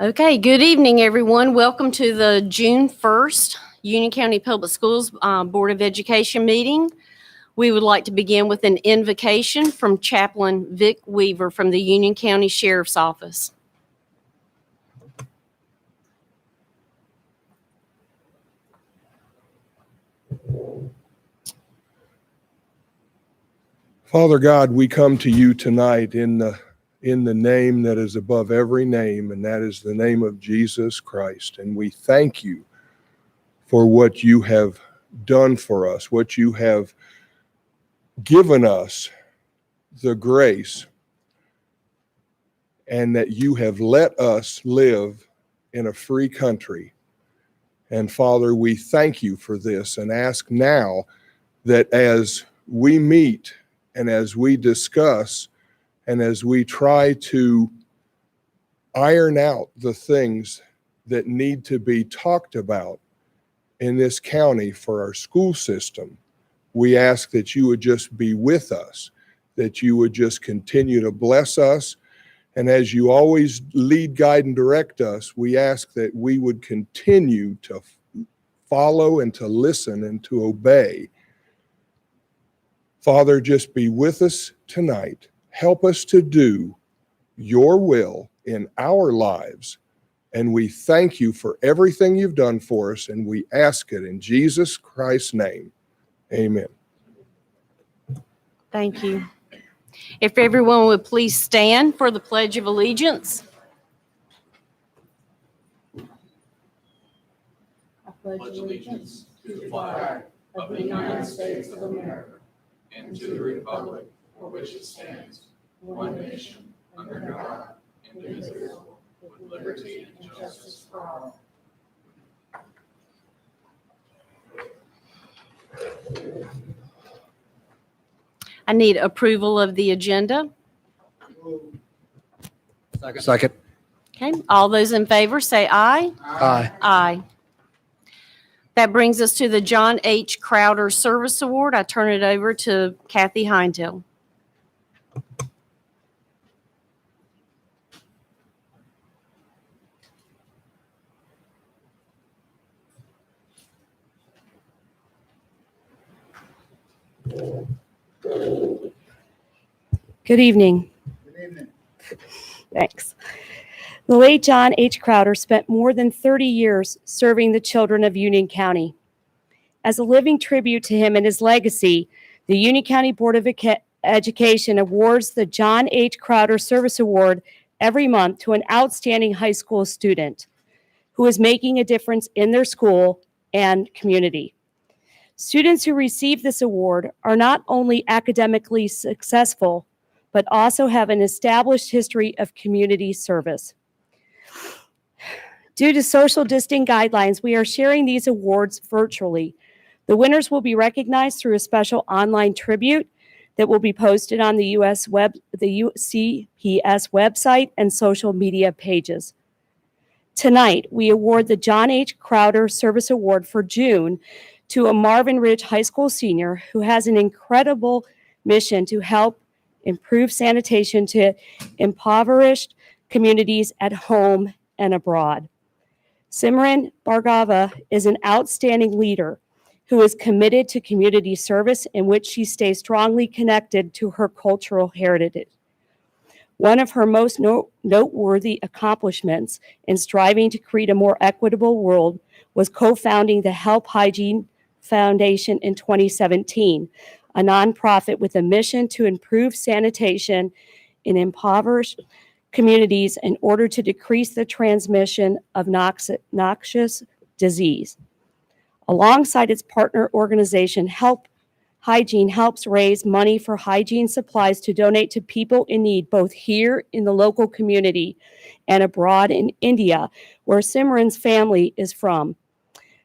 Okay, good evening, everyone. Welcome to the June 1st Union County Public Schools Board of Education meeting. We would like to begin with an invocation from Chaplain Vic Weaver from the Union County Sheriff's Office. Father God, we come to you tonight in the name that is above every name, and that is the name of Jesus Christ. And we thank you for what you have done for us, what you have given us, the grace, and that you have let us live in a free country. And Father, we thank you for this and ask now that as we meet and as we discuss and as we try to iron out the things that need to be talked about in this county for our school system, we ask that you would just be with us, that you would just continue to bless us. And as you always lead, guide, and direct us, we ask that we would continue to follow and to listen and to obey. Father, just be with us tonight. Help us to do your will in our lives. And we thank you for everything you've done for us, and we ask it in Jesus Christ's name. Amen. Thank you. If everyone would please stand for the Pledge of Allegiance. I pledge allegiance to the flag of the United States of America and to the republic for which it stands, one nation, under God, indivisible, with liberty and justice for all. I need approval of the agenda. Second. Okay, all those in favor say aye. Aye. Aye. That brings us to the John H. Crowder Service Award. I turn it over to Kathy Heintel. Good evening. Good evening. Thanks. The late John H. Crowder spent more than 30 years serving the children of Union County. As a living tribute to him and his legacy, the Union County Board of Education awards the John H. Crowder Service Award every month to an outstanding high school student who is making a difference in their school and community. Students who receive this award are not only academically successful, but also have an established history of community service. Due to social distancing guidelines, we are sharing these awards virtually. The winners will be recognized through a special online tribute that will be posted on the UCPS website and social media pages. Tonight, we award the John H. Crowder Service Award for June to a Marvin Ridge High School senior who has an incredible mission to help improve sanitation to impoverished communities at home and abroad. Simran Bhargava is an outstanding leader who is committed to community service in which she stays strongly connected to her cultural heritage. One of her most noteworthy accomplishments in striving to create a more equitable world was co-founding the Help Hygiene Foundation in 2017, a nonprofit with a mission to improve sanitation in impoverished communities in order to decrease the transmission of noxious disease. Alongside its partner organization, Help Hygiene helps raise money for hygiene supplies to donate to people in need, both here in the local community and abroad in India, where Simran's family is from.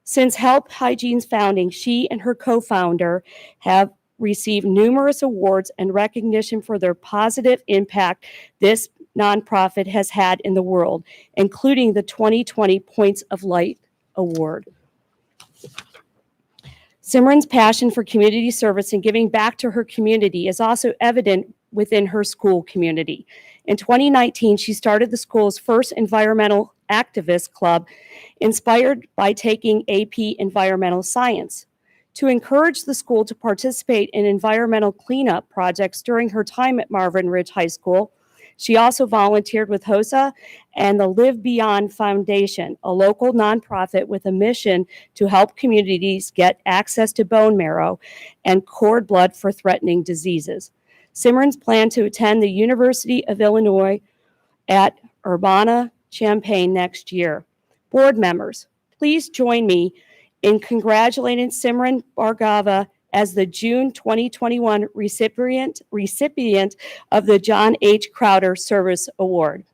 Since Help Hygiene's founding, she and her co-founder have received numerous awards and recognition for their positive impact this nonprofit has had in the world, including the 2020 Points of Light Award. Simran's passion for community service and giving back to her community is also evident within her school community. In 2019, she started the school's first environmental Activist Club, inspired by taking AP Environmental Science. To encourage the school to participate in environmental cleanup projects during her time at Marvin Ridge High School, she also volunteered with HOSA and the Live Beyond Foundation, a local nonprofit with a mission to help communities get access to bone marrow and cord blood for threatening diseases. Simran's plan to attend the University of Illinois at Urbana-Champaign next year. Board members, please join me in congratulating Simran Bhargava as the June 2021 recipient of the John H. Crowder Service Award.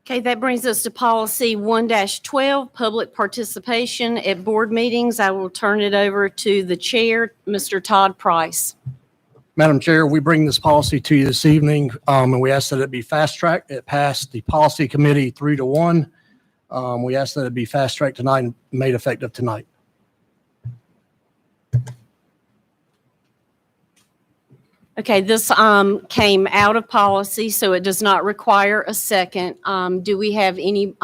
Okay, that brings us to policy 1-12, public participation at board meetings. I will turn it over to the chair, Mr. Todd Price. Madam Chair, we bring this policy to you this evening, and we ask that it be fast-tracked. It passed the policy committee 3-1. We ask that it be fast-tracked tonight and made effective tonight. Okay, this came out of policy, so it does not require a second. Do we have any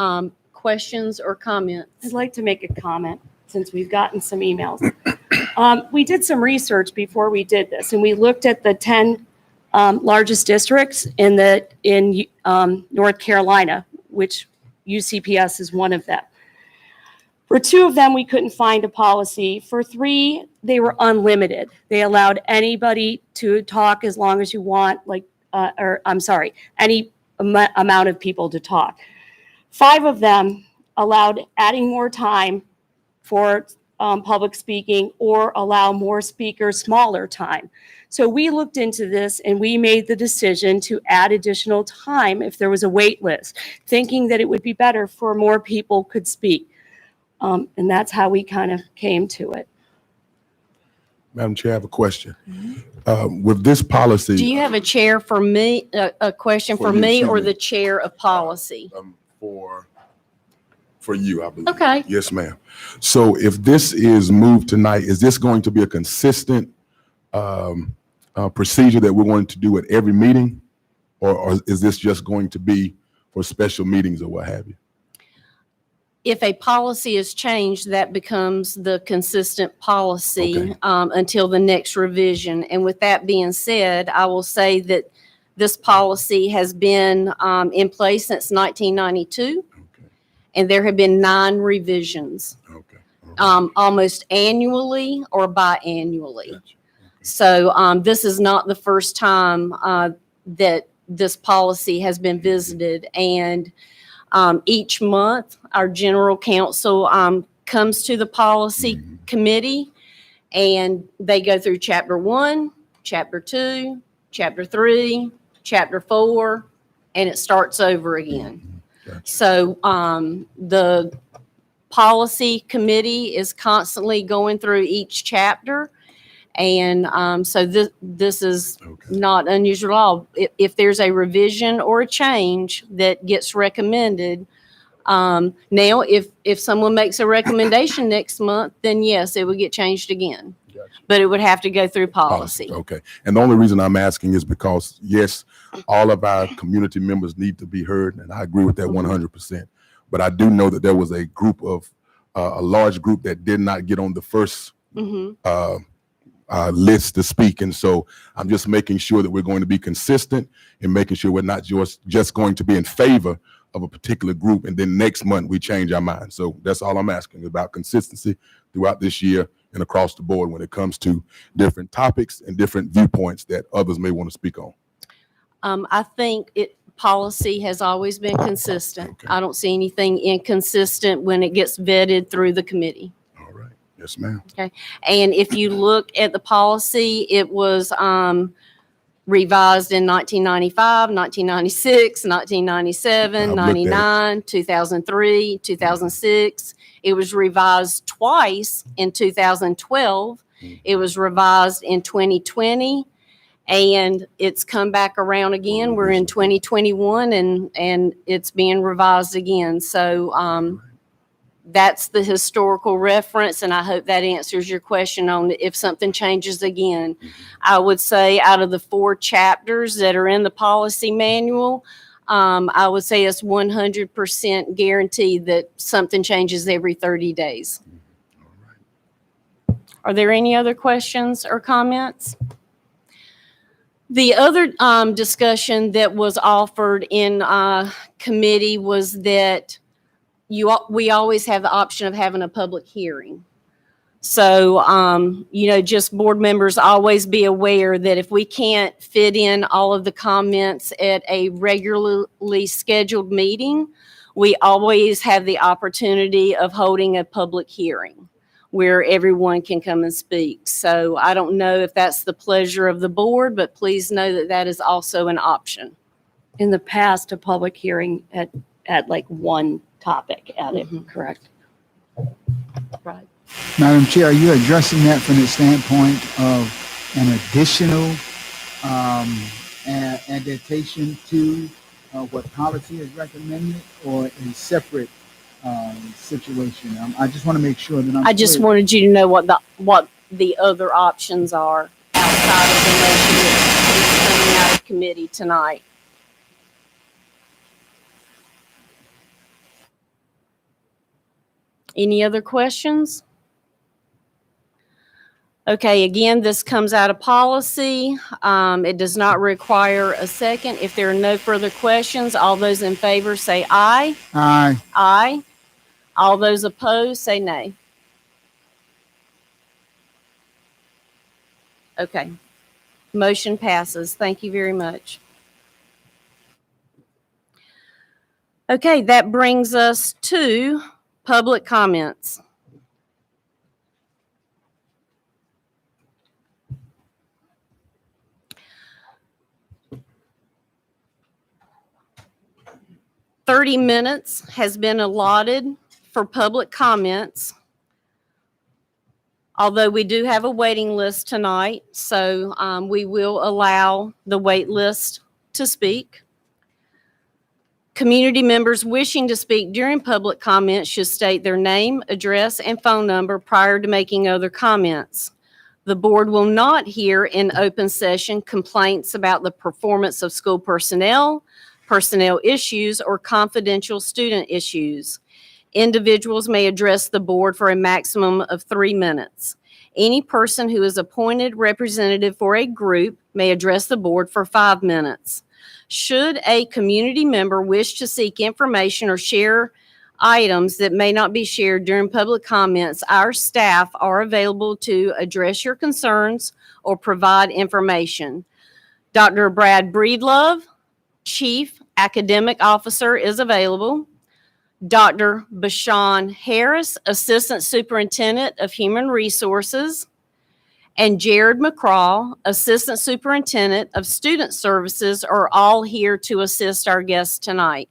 questions or comments? I'd like to make a comment since we've gotten some emails. We did some research before we did this, and we looked at the 10 largest districts in North Carolina, which UCPS is one of them. For 2 of them, we couldn't find a policy. For 3, they were unlimited. They allowed anybody to talk as long as you want, any amount of people to talk. 5 of them allowed adding more time for public speaking or allow more speakers smaller time. So we looked into this and we made the decision to add additional time if there was a wait list, thinking that it would be better for more people could speak. And that's how we kind of came to it. Madam Chair, I have a question. With this policy. Do you have a chair for me, a question for me or the chair of policy? For you, I believe. Okay. Yes, ma'am. So if this is moved tonight, is this going to be a consistent procedure that we're going to do at every meeting? Or is this just going to be for special meetings or what have you? If a policy is changed, that becomes the consistent policy Okay. Until the next revision. And with that being said, I will say that this policy has been in place since 1992, Okay. and there have been 9 revisions, Okay. almost annually or biannually. Gotcha. So this is not the first time that this policy has been visited. And each month, our general counsel comes to the policy committee, and they go through chapter 1, chapter 2, chapter 3, chapter 4, and it starts over again. Gotcha. So the policy committee is constantly going through each chapter. And so this is Okay. not unusual at all. If there's a revision or a change that gets recommended, now if someone makes a recommendation next month, then yes, it would get changed again. Gotcha. But it would have to go through policy. Okay. And the only reason I'm asking is because, yes, all of our community members need to be heard, and I agree with that 100%. But I do know that there was a group of, a large group that did not get on the first Mhm. list to speak. And so I'm just making sure that we're going to be consistent and making sure we're not just going to be in favor of a particular group and then next month we change our mind. So that's all I'm asking about consistency throughout this year and across the board when it comes to different topics and different viewpoints that others may want to speak on. I think policy has always been consistent. Okay. I don't see anything inconsistent when it gets vetted through the committee. All right. Yes, ma'am. And if you look at the policy, it was revised in 1995, 1996, 1997, I've looked at it. 99, 2003, 2006. It was revised twice in 2012. It was revised in 2020 And it's come back around again. We're in 2021 and it's being revised again. So that's the historical reference, and I hope that answers your question on if something changes again. I would say out of the 4 chapters that are in the policy manual, I would say it's 100% guaranteed that something changes every 30 days. Are there any other questions or comments? The other discussion that was offered in committee was that we always have the option of having a public hearing. So, just board members always be aware that if we can't fit in all of the comments at a regularly scheduled meeting, we always have the opportunity of holding a public hearing where everyone can come and speak. So I don't know if that's the pleasure of the board, but please know that that is also an option. In the past, a public hearing at like one topic at it, correct? Right. Madam Chair, are you addressing that from the standpoint of an additional adaptation to what policy is recommended, or a separate situation? I just want to make sure that I'm I just clear. wanted you to know what the other options are outside of the motion that's coming out of committee tonight. Any other questions? Okay, again, this comes out of policy. It does not require a second. If there are no further questions, all those in favor say aye. Aye. Aye. All those opposed say nay. Okay. Motion passes. Thank you very much. Okay, that brings us to public comments. "30 minutes has been allotted for public comments. Although we do have a waiting list tonight, so we will allow the wait list to speak. Community members wishing to speak during public comments should state their name, address, and phone number prior to making other comments. The board will not hear in open session complaints about the performance of school personnel issues, or confidential student issues. Individuals may address the board for a maximum of 3 minutes. Any person who is appointed representative for a group may address the board for 5 minutes. Should a community member wish to seek information or share items that may not be shared during public comments, our staff are available to address your concerns or provide information. Dr. Brad Breedlove, Chief Academic Officer, is available. Dr. Bashan Harris, Assistant Superintendent of Human Resources, and Jared McCraw, Assistant Superintendent of Student Services, are all here to assist our guests tonight.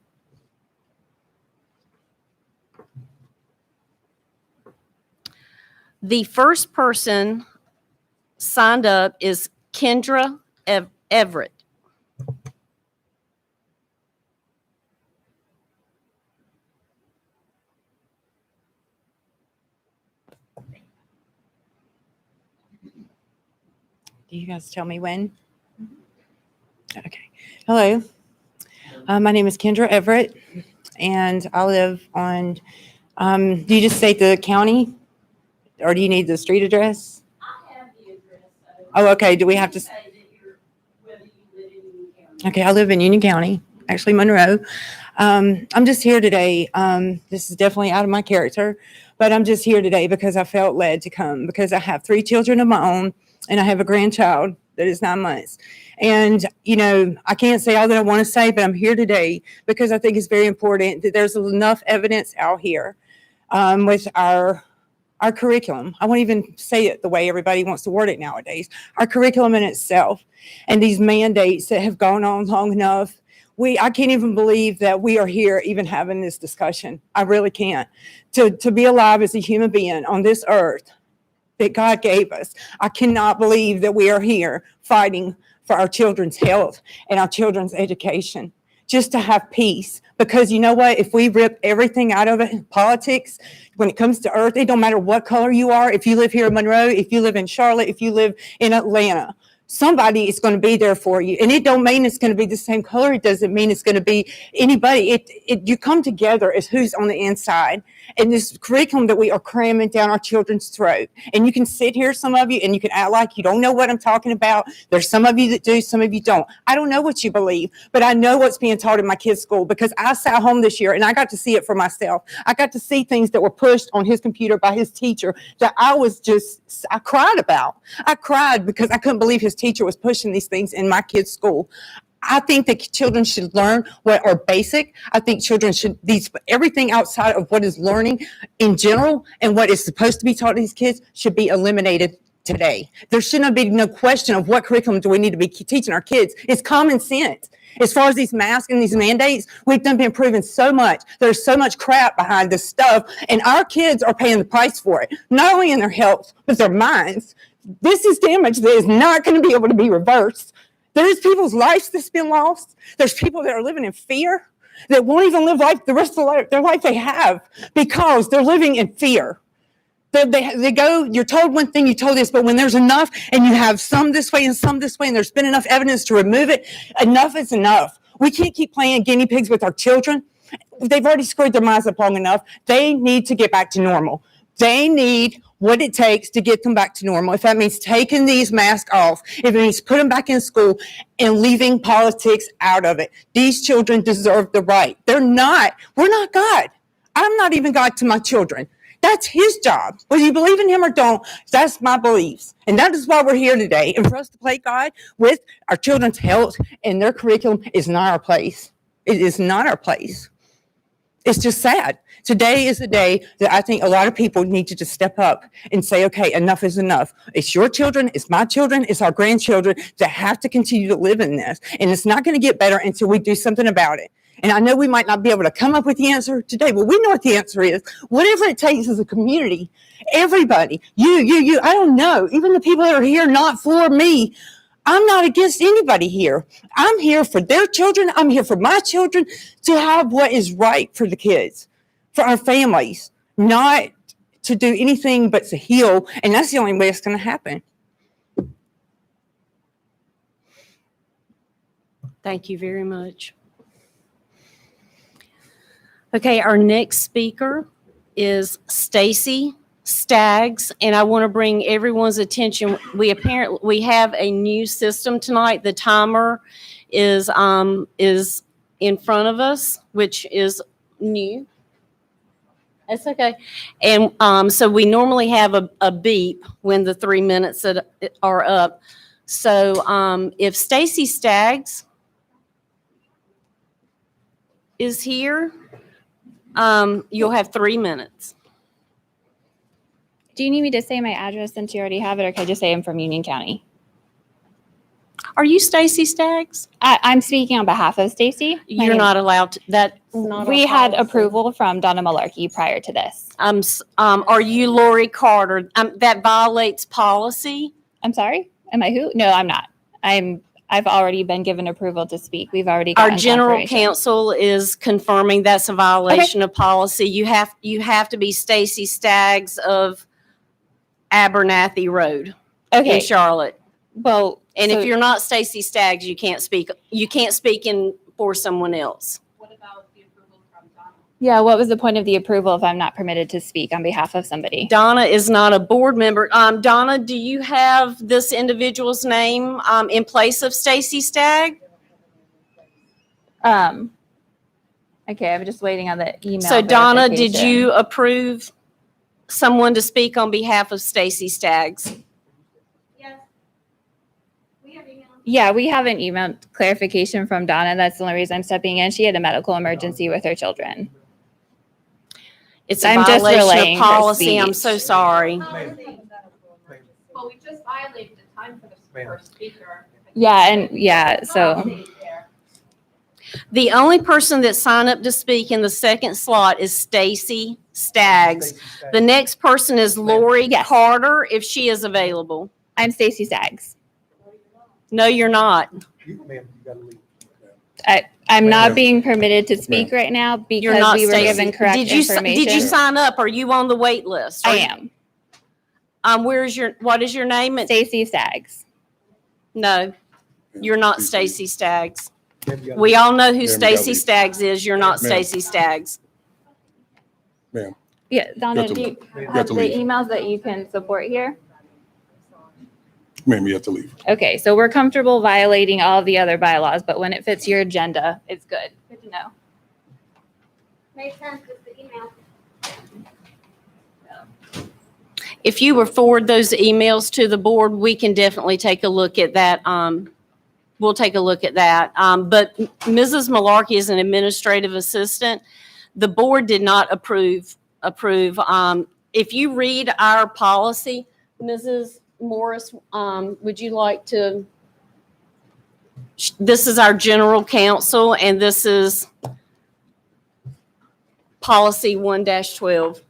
The first person signed up is Kendra Everett. Do you guys tell me when? Okay. Hello. My name is Kendra Everett, and I live on, do you just state the county, or do you need the street address? I have the address. Oh, okay. Do we have to? Whether you live in Union County. Okay, I live in Union County, actually Monroe. I'm just here today. This is definitely out of my character, but I'm just here today because I felt led to come, because I have 3 children of my own, and I have a grandchild that is 9 months. And, I can't say all that I want to say, but I'm here today because I think it's very important that there's enough evidence out here with our curriculum. I won't even say it the way everybody wants to word it nowadays. Our curriculum in itself, and these mandates that have gone on long enough. I can't even believe that we are here even having this discussion. I really can't. To be alive as a human being on this earth that God gave us, I cannot believe that we are here fighting for our children's health and our children's education, just to have peace. Because you know what? If we rip everything out of it, politics, when it comes to earth, it don't matter what color you are. If you live here in Monroe, if you live in Charlotte, if you live in Atlanta, somebody is going to be there for you. And it don't mean it's going to be the same color. It doesn't mean it's going to be anybody. You come together as who's on the inside. And this curriculum that we are cramming down our children's throat. And you can sit here, some of you, and you can act like you don't know what I'm talking about. There's some of you that do, some of you don't. I don't know what you believe, but I know what's being taught in my kids' school because I sat home this year and I got to see it for myself. I got to see things that were pushed on his computer by his teacher that I cried about. I cried because I couldn't believe his teacher was pushing these things in my kids' school. I think that children should learn what are basic. I think children should, everything outside of what is learning in general and what is supposed to be taught to these kids should be eliminated today. There shouldn't be no question of what curriculum do we need to be teaching our kids. It's common sense. As far as these masks and these mandates, we've been proven so much. There's so much crap behind this stuff, and our kids are paying the price for it, not only in their health, but their minds. This is damage that is not going to be able to be reversed. There's people's lives that's been lost. There's people that are living in fear that won't even live life the rest of their life they have because they're living in fear. They go, you're told one thing, you told this, but when there's enough and you have some this way and some this way and there's been enough evidence to remove it, enough is enough. We can't keep playing guinea pigs with our children. They've already screwed their minds up long enough. They need to get back to normal. They need what it takes to get them back to normal. If that means taking these masks off, if it means put them back in school and leaving politics out of it. These children deserve the right. We're not God. I'm not even God to my children. That's his job. Whether you believe in him or don't, that's my beliefs. And that is why we're here today. And for us to play God with our children's health and their curriculum is not our place. It is not our place. It's just sad. Today is a day that I think a lot of people need to just step up and say, okay, enough is enough. It's your children, it's my children, it's our grandchildren that have to continue to live in this. And it's not going to get better until we do something about it. And I know we might not be able to come up with the answer today, but we know what the answer is. Whatever it takes as a community, everybody, you, I don't know, even the people that are here not for me, I'm not against anybody here. I'm here for their children. I'm here for my children to have what is right for the kids, for our families, not to do anything but to heal. And that's the only way it's going to happen. Thank you very much. Okay, our next speaker is Stacy Staggs, and I want to bring everyone's attention. We have a new system tonight. The timer is in front of us, which is new. That's okay. And so we normally have a beep when the 3 minutes that are up. So if Stacy Staggs is here, you'll have 3 minutes. Do you need me to say my address since you already have it, or can I just say I'm from Union County? Are you Stacy Staggs? I'm speaking on behalf of Stacy. You're not allowed to. That's not. We had approval from Donna Malarkey prior to this. Are you Lori Carter? That violates policy. I'm sorry. Am I who? No, I'm not. I've already been given approval to speak. We've already Our gotten general confirmation. counsel is confirming that's a violation of policy. You have to be Stacy Staggs of Abernathy Road in Charlotte. Well, And so if you're not Stacy Staggs, you can't speak. You can't speak in for someone else. What about the approval from Donna? yeah, what was the point of the approval if I'm not permitted to speak on behalf of somebody? Donna is not a board member. Donna, do you have this individual's name in place of Stacy Stagg? Okay, I'm just waiting on the email. So Donna, did verification. you approve someone to speak on behalf of Stacy Staggs? Yes. We have emailed. Yeah, we have an email clarification from Donna. That's the only reason I'm stepping in. She had a medical emergency with her children. It's a I'm just violation relaying of her policy. I'm speech. so sorry. Well, we just violated the time for the first speaker. Yeah, and yeah, so The only person that signed up to speak in the second slot is Stacy Staggs. The next person is Lori Yes. Carter, if she is available. I'm Stacy Staggs. No, you're not. I'm not Ma'am. being permitted to speak right now You're because not, we were Stacy. given correct Did you information. sign up? Are you on the wait list? I am. What is your name? Stacy Staggs. No, you're not Stacy Staggs. We all know who Stacy Staggs is. You're not Ma'am. Stacy Staggs. Ma'am, Yeah, Donna, to do you leave. You have have to the leave. emails that you can support here? ma'am, you have to leave. Okay, so we're comfortable violating all of the other bylaws, but when it fits your agenda, it's good. Good to know. May 10th is the email. If you would forward those emails to the board, we can definitely take a look at that. We'll take a look at that. But Mrs. Malarkey is an administrative assistant. The board did not approve. If you read our policy, Mrs. Morris, would you like to? This is our general counsel, and this is policy 1-12.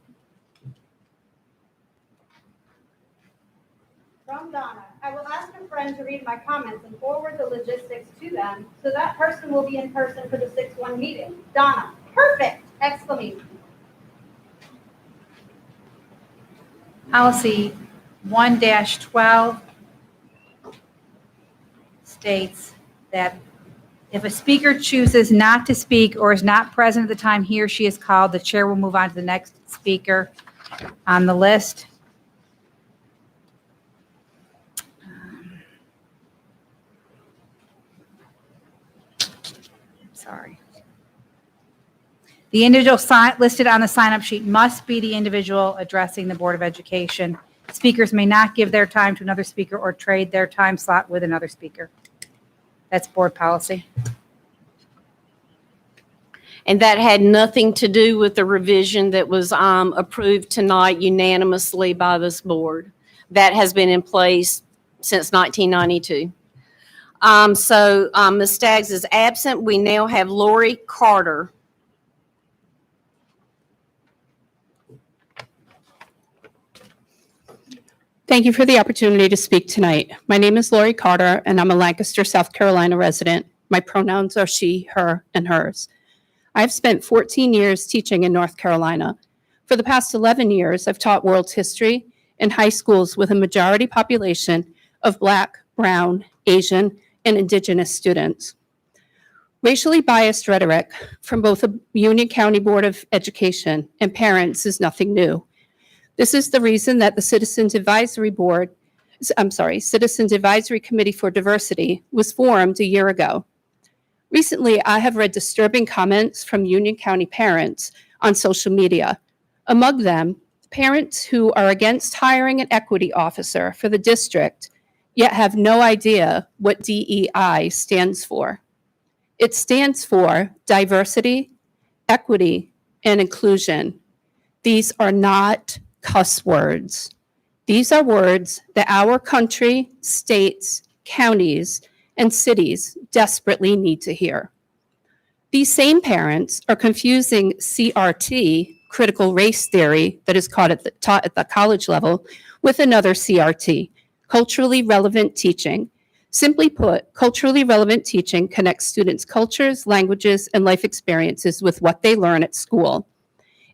From Donna, I will ask a friend to read my comments and forward the logistics to them, so that person will be in person for the 6-1 meeting. Donna, perfect! Exclamation. Policy 1-12 states that if a speaker chooses not to speak or is not present at the time he or she is called, the chair will move on to the next speaker on the list. Sorry. The individual listed on the sign-up sheet must be the individual addressing the Board of Education. Speakers may not give their time to another speaker or trade their time slot with another speaker. That's board policy. And that had nothing to do with the revision that was approved tonight unanimously by this board. That has been in place since 1992. So Ms. Staggs is absent. We now have Lori Carter. Thank you for the opportunity to speak tonight. My name is Lori Carter, and I'm a Lancaster, South Carolina resident. My pronouns are she, her, and hers. I've spent 14 years teaching in North Carolina. For the past 11 years, I've taught world history in high schools with a majority population of Black, Brown, Asian, and Indigenous students. Racially biased rhetoric from both the Union County Board of Education and parents is nothing new. This is the reason that the Citizens Advisory Committee for Diversity was formed a year ago. Recently, I have read disturbing comments from Union County parents on social media. Among them, parents who are against hiring an equity officer for the district, yet have no idea what DEI stands for. It stands for diversity, equity, and inclusion. These are not cuss words. These are words that our country, states, counties, and cities desperately need to hear. These same parents are confusing CRT, critical race theory, that is taught at the college level, with another CRT, culturally relevant teaching. Simply put, culturally relevant teaching connects students' cultures, languages, and life experiences with what they learn at school.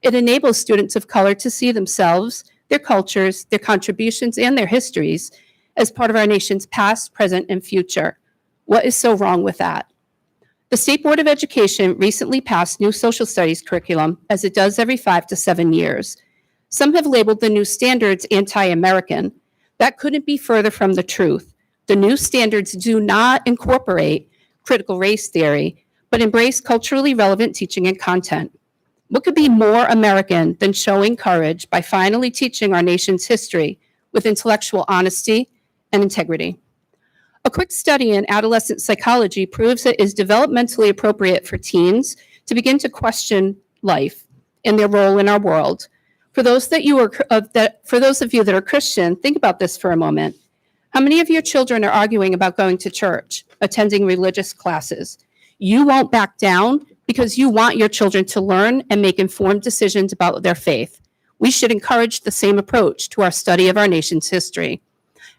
It enables students of color to see themselves, their cultures, their contributions, and their histories as part of our nation's past, present, and future. What is so wrong with that? The State Board of Education recently passed new social studies curriculum, as it does every 5 to 7 years. Some have labeled the new standards anti-American. That couldn't be further from the truth. The new standards do not incorporate critical race theory, but embrace culturally relevant teaching and content. What could be more American than showing courage by finally teaching our nation's history with intellectual honesty and integrity? A quick study in adolescent psychology proves it is developmentally appropriate for teens to begin to question life and their role in our world. For those of you that are Christian, think about this for a moment. How many of your children are arguing about going to church, attending religious classes? You won't back down because you want your children to learn and make informed decisions about their faith. We should encourage the same approach to our study of our nation's history.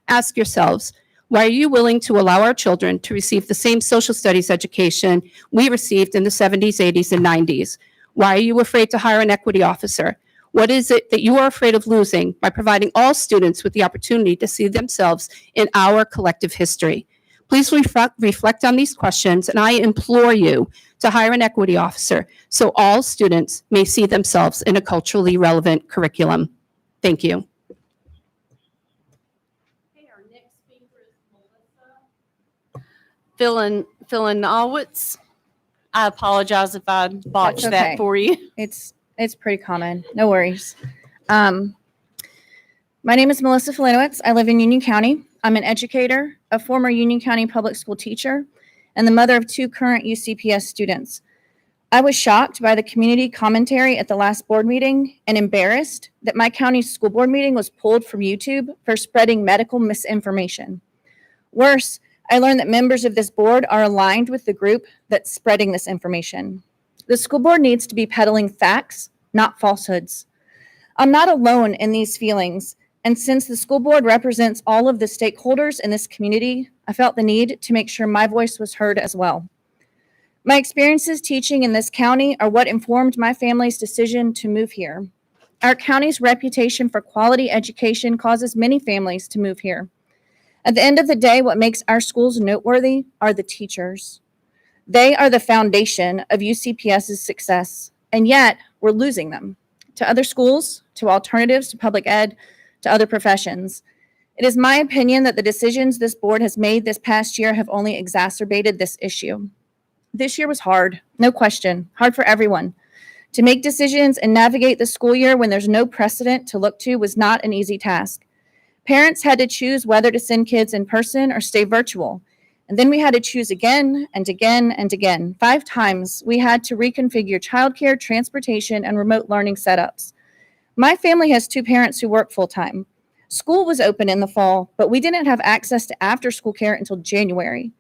Ask yourselves, Why are you willing to allow our children to receive the same social studies education we received in the 70s, 80s, and 90s? Why are you afraid to hire an equity officer? What is it that you are afraid of losing by providing all students with the opportunity to see themselves in our collective history? Please reflect on these questions, and I implore you to hire an equity officer so all students may see themselves in a culturally relevant curriculum. Thank you. Okay, our next speaker is Melissa Felinoids. I apologize if I botched That's that okay. for you. It's pretty common. No worries. My name is Melissa Felinoids. I live in Union County. I'm an educator, a former Union County public school teacher, and the mother of 2 current UCPS students. I was shocked by the community commentary at the last board meeting and embarrassed that my county's school board meeting was pulled from YouTube for spreading medical misinformation. Worse, I learned that members of this board are aligned with the group that's spreading this information. The school board needs to be peddling facts, not falsehoods. I'm not alone in these feelings, and since the school board represents all of the stakeholders in this community, I felt the need to make sure my voice was heard as well. My experiences teaching in this county are what informed my family's decision to move here. Our county's reputation for quality education causes many families to move here. At the end of the day, what makes our schools noteworthy are the teachers. They are the foundation of UCPS's success, and yet we're losing them to other schools, to alternatives, to public ed, to other professions. It is my opinion that the decisions this board has made this past year have only exacerbated this issue. This year was hard, no question, hard for everyone. To make decisions and navigate the school year when there's no precedent to look to was not an easy task. Parents had to choose whether to send kids in person or stay virtual. And then we had to choose again and again and again. 5 times we had to reconfigure childcare, transportation, and remote learning setups. My family has 2 parents who work full-time. School was open in the fall, but we didn't have access to after-school care until January.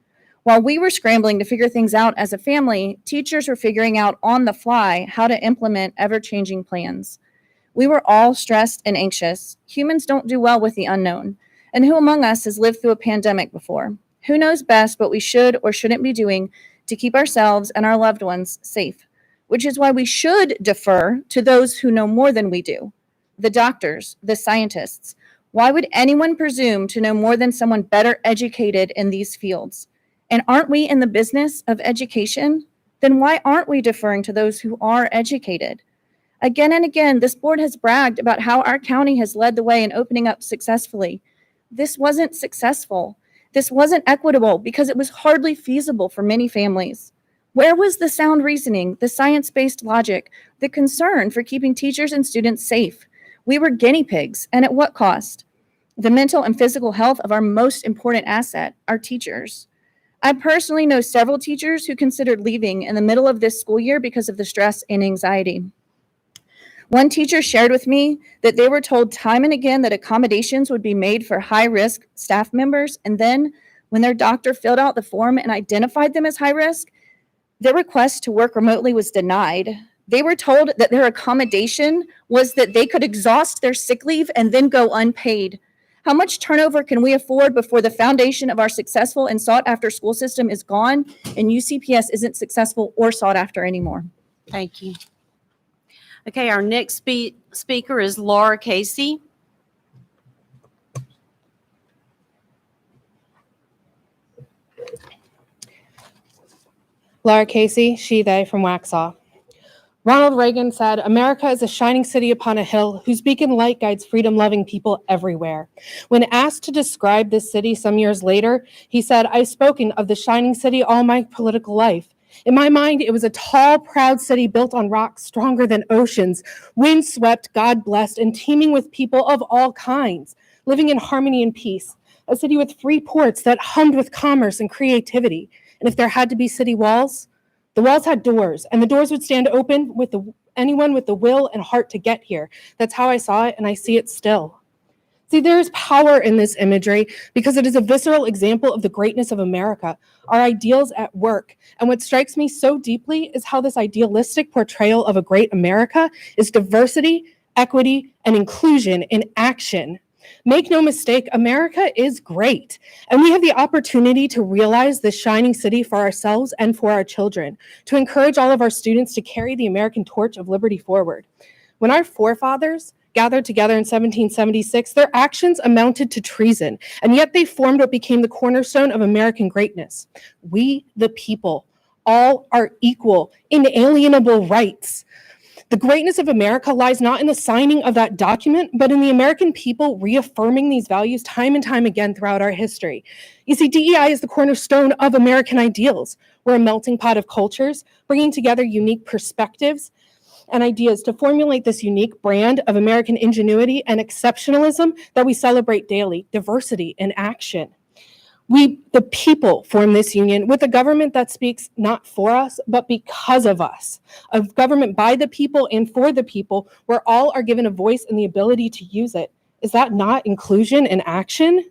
While we were scrambling to figure things out as a family, teachers were figuring out on the fly how to implement ever-changing plans. We were all stressed and anxious. Humans don't do well with the unknown. And who among us has lived through a pandemic before? Who knows best what we should or shouldn't be doing to keep ourselves and our loved ones safe? Which is why we should defer to those who know more than we do. The doctors, the scientists. Why would anyone presume to know more than someone better educated in these fields? And aren't we in the business of education? Then why aren't we deferring to those who are educated? Again and again, this board has bragged about how our county has led the way in opening up successfully. This wasn't successful. This wasn't equitable because it was hardly feasible for many families. Where was the sound reasoning, the science-based logic, the concern for keeping teachers and students safe? We were guinea pigs, and at what cost? The mental and physical health of our most important asset, our teachers. I personally know several teachers who considered leaving in the middle of this school year because of the stress and anxiety. One teacher shared with me that they were told time and again that accommodations would be made for high-risk staff members, and then when their doctor filled out the form and identified them as high risk, their request to work remotely was denied. They were told that their accommodation was that they could exhaust their sick leave and then go unpaid. How much turnover can we afford before the foundation of our successful and sought-after school system is gone and UCPS isn't successful or sought after anymore? Thank you. Okay, our next speaker is Laura Casey. Laura Casey, she, they, from Waxhaw. Ronald Reagan said, "America is a shining city upon a hill whose beacon light guides freedom-loving people everywhere." When asked to describe this city some years later, he said, "I've spoken of the shining city all my political life. In my mind, it was a tall, proud city built on rocks stronger than oceans, wind-swept, God-blessed, and teeming with people of all kinds, living in harmony and peace. A city with free ports that hummed with commerce and creativity. And if there had to be city walls, the walls had doors, and the doors would stand open with anyone with the will and heart to get here. That's how I saw it, and I see it still." See, there is power in this imagery because it is a visceral example of the greatness of America, our ideals at work. And what strikes me so deeply is how this idealistic portrayal of a great America is diversity, equity, and inclusion in action. Make no mistake, America is great, and we have the opportunity to realize this shining city for ourselves and for our children, to encourage all of our students to carry the American torch of liberty forward. When our forefathers gathered together in 1776, their actions amounted to treason, and yet they formed what became the cornerstone of American greatness. We, the people, all are equal, inalienable rights. The greatness of America lies not in the signing of that document, but in the American people reaffirming these values time and time again throughout our history. You see, DEI is the cornerstone of American ideals. We're a melting pot of cultures, bringing together unique perspectives and ideas to formulate this unique brand of American ingenuity and exceptionalism that we celebrate daily, diversity in action. We, the people, form this union with a government that speaks not for us, but because of us. A government by the people and for the people, where all are given a voice and the ability to use it. Is that not inclusion in action?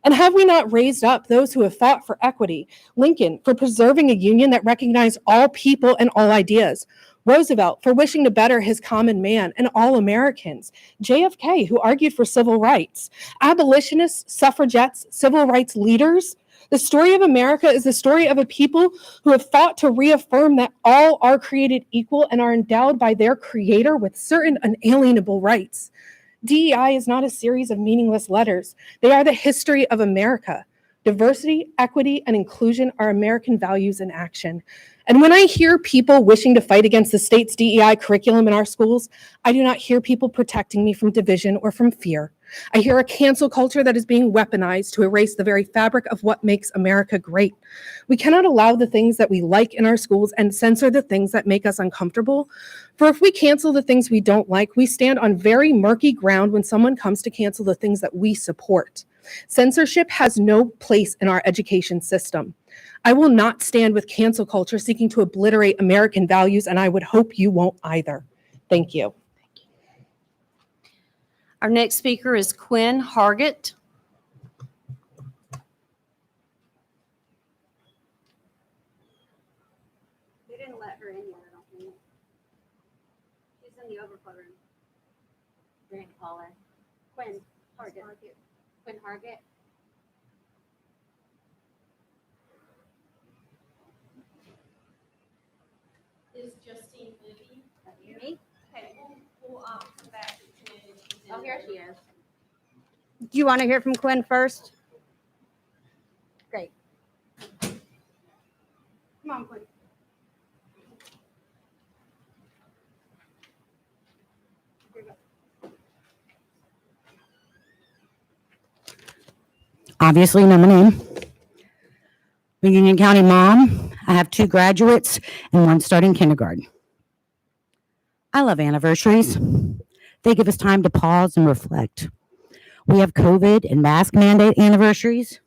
And have we not raised up those who have fought for equity? Lincoln, for preserving a union that recognized all people and all ideas. Roosevelt, for wishing to better his common man and all Americans. JFK, who argued for civil rights. Abolitionists, suffragettes, civil rights leaders. The story of America is the story of a people who have fought to reaffirm that all are created equal and are endowed by their creator with certain unalienable rights. DEI is not a series of meaningless letters. They are the history of America. Diversity, equity, and inclusion are American values in action. And when I hear people wishing to fight against the state's DEI curriculum in our schools, I do not hear people protecting me from division or from fear. I hear a cancel culture that is being weaponized to erase the very fabric of what makes America great. We cannot allow the things that we like in our schools and censor the things that make us uncomfortable. For if we cancel the things we don't like, we stand on very murky ground when someone comes to cancel the things that we support. Censorship has no place in our education system. I will not stand with cancel culture seeking to obliterate American values, and I would hope you won't either. Thank you. Our next speaker is Quinn Hargett. They didn't let her in yet, I don't think. She's in the overflow room. You're gonna call her. Quinn Hargett. Quinn Hargett. Is Justine Libby? Me? Okay, we'll come back to Quinn. Oh, here she is. Do you want to hear from Quinn first? Great. Come on, Quinn. Obviously, know my name. I'm a Union County mom. I have 2 graduates and 1 starting kindergarten. I love anniversaries. They give us time to pause and reflect. We have COVID and mask mandate anniversaries.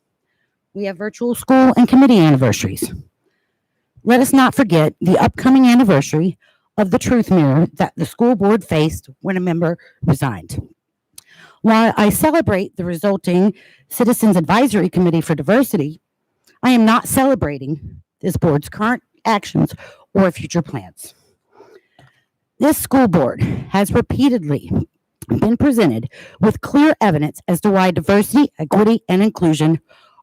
We have virtual school and committee anniversaries. Let us not forget the upcoming anniversary of the truth mirror that the school board faced when a member resigned. While I celebrate the resulting Citizens Advisory Committee for Diversity, I am not celebrating this board's current actions or future plans. This school board has repeatedly been presented with clear evidence as to why diversity, equity, and inclusion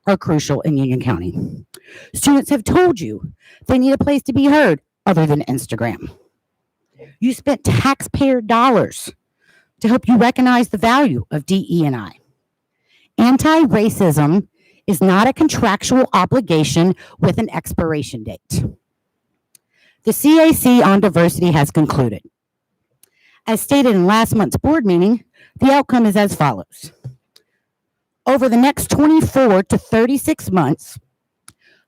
are crucial in Union County. Students have told you they need a place to be heard other than Instagram. You spent taxpayer dollars to help you recognize the value of DE&I. Anti-racism is not a contractual obligation with an expiration date. The CAC on diversity has concluded. As stated in last month's board meeting, the outcome is as follows. Over the next 24 to 36 months,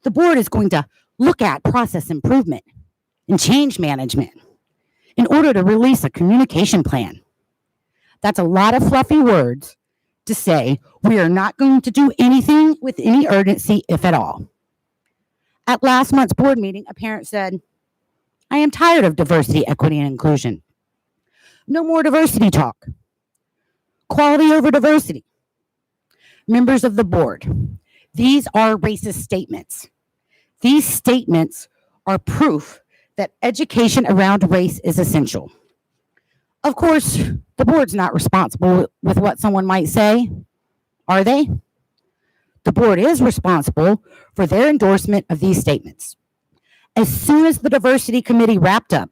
the board is going to look at process improvement and change management in order to release a communication plan. That's a lot of fluffy words to say we are not going to do anything with any urgency, if at all. At last month's board meeting, a parent said, I am tired of diversity, equity, and inclusion. No more diversity talk. Quality over diversity. Members of the board, these are racist statements. These statements are proof that education around race is essential. Of course, the board's not responsible with what someone might say, are they? The board is responsible for their endorsement of these statements. As soon as the diversity committee wrapped up,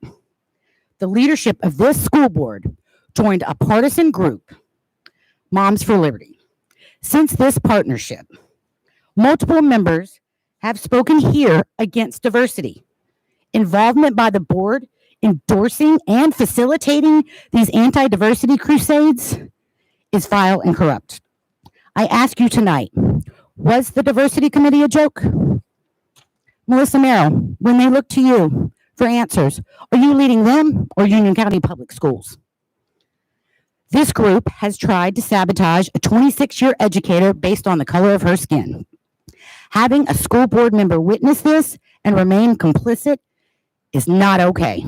the leadership of this school board joined a partisan group, Moms for Liberty. Since this partnership, multiple members have spoken here against diversity. Involvement by the board endorsing and facilitating these anti-diversity crusades is vile and corrupt. I ask you tonight, was the diversity committee a joke? Melissa Merrill, when they look to you for answers, are you leading them or Union County Public Schools? This group has tried to sabotage a 26-year educator based on the color of her skin. Having a school board member witness this and remain complicit is not okay.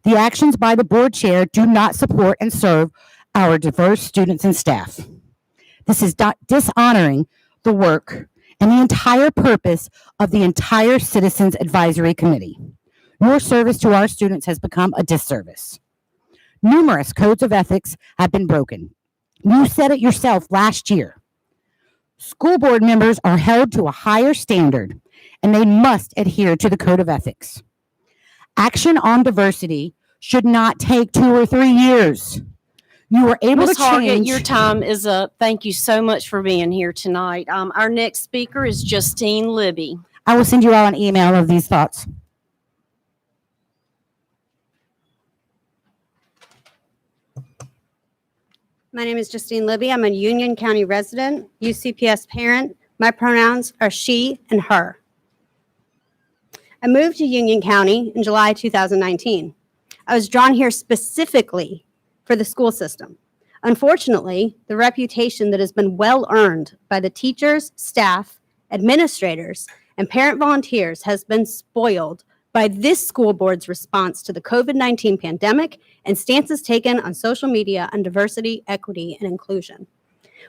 The actions by the board chair do not support and serve our diverse students and staff. This is dishonoring the work and the entire purpose of the entire Citizens Advisory Committee. Your service to our students has become a disservice. Numerous codes of ethics have been broken. You said it yourself last year. School board members are held to a higher standard, and they must adhere to the code of ethics. Action on diversity should not take 2 or 3 years. You were able Ms. to Hargett, change. your time is up. Thank you so much for being here tonight. Our next speaker is Justine Libby. I will send you all an email of these thoughts. My name is Justine Libby. I'm a Union County resident, UCPS parent. My pronouns are she and her. I moved to Union County in July 2019. I was drawn here specifically for the school system. Unfortunately, the reputation that has been well earned by the teachers, staff, administrators, and parent volunteers has been spoiled by this school board's response to the COVID-19 pandemic and stances taken on social media on diversity, equity, and inclusion.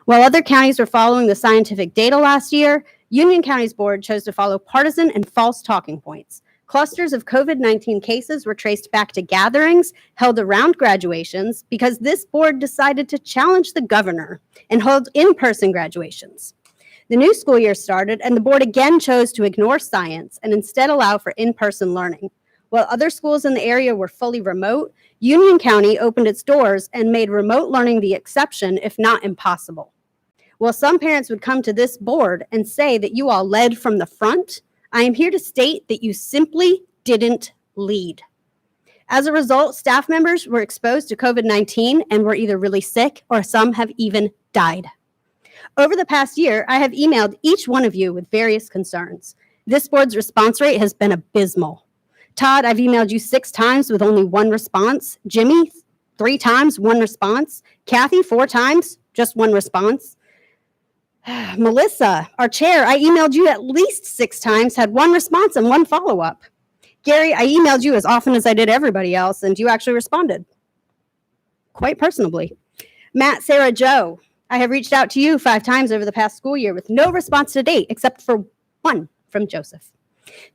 While other counties were following the scientific data last year, Union County's board chose to follow partisan and false talking points. Clusters of COVID-19 cases were traced back to gatherings held around graduations because this board decided to challenge the governor and hold in-person graduations. The new school year started, and the board again chose to ignore science and instead allow for in-person learning. While other schools in the area were fully remote, Union County opened its doors and made remote learning the exception, if not impossible. While some parents would come to this board and say that you all led from the front, I am here to state that you simply didn't lead. As a result, staff members were exposed to COVID-19 and were either really sick or some have even died. Over the past year, I have emailed each one of you with various concerns. This board's response rate has been abysmal. Todd, I've emailed you 6 times with only 1 response. Jimmy, 3 times, 1 response. Kathy, 4 times, just 1 response. Melissa, our chair, I emailed you at least 6 times, had 1 response and 1 follow-up. Gary, I emailed you as often as I did everybody else, and you actually responded. Quite personably. Matt, Sarah, Joe, I have reached out to you 5 times over the past school year with no response to date, except for 1 from Joseph.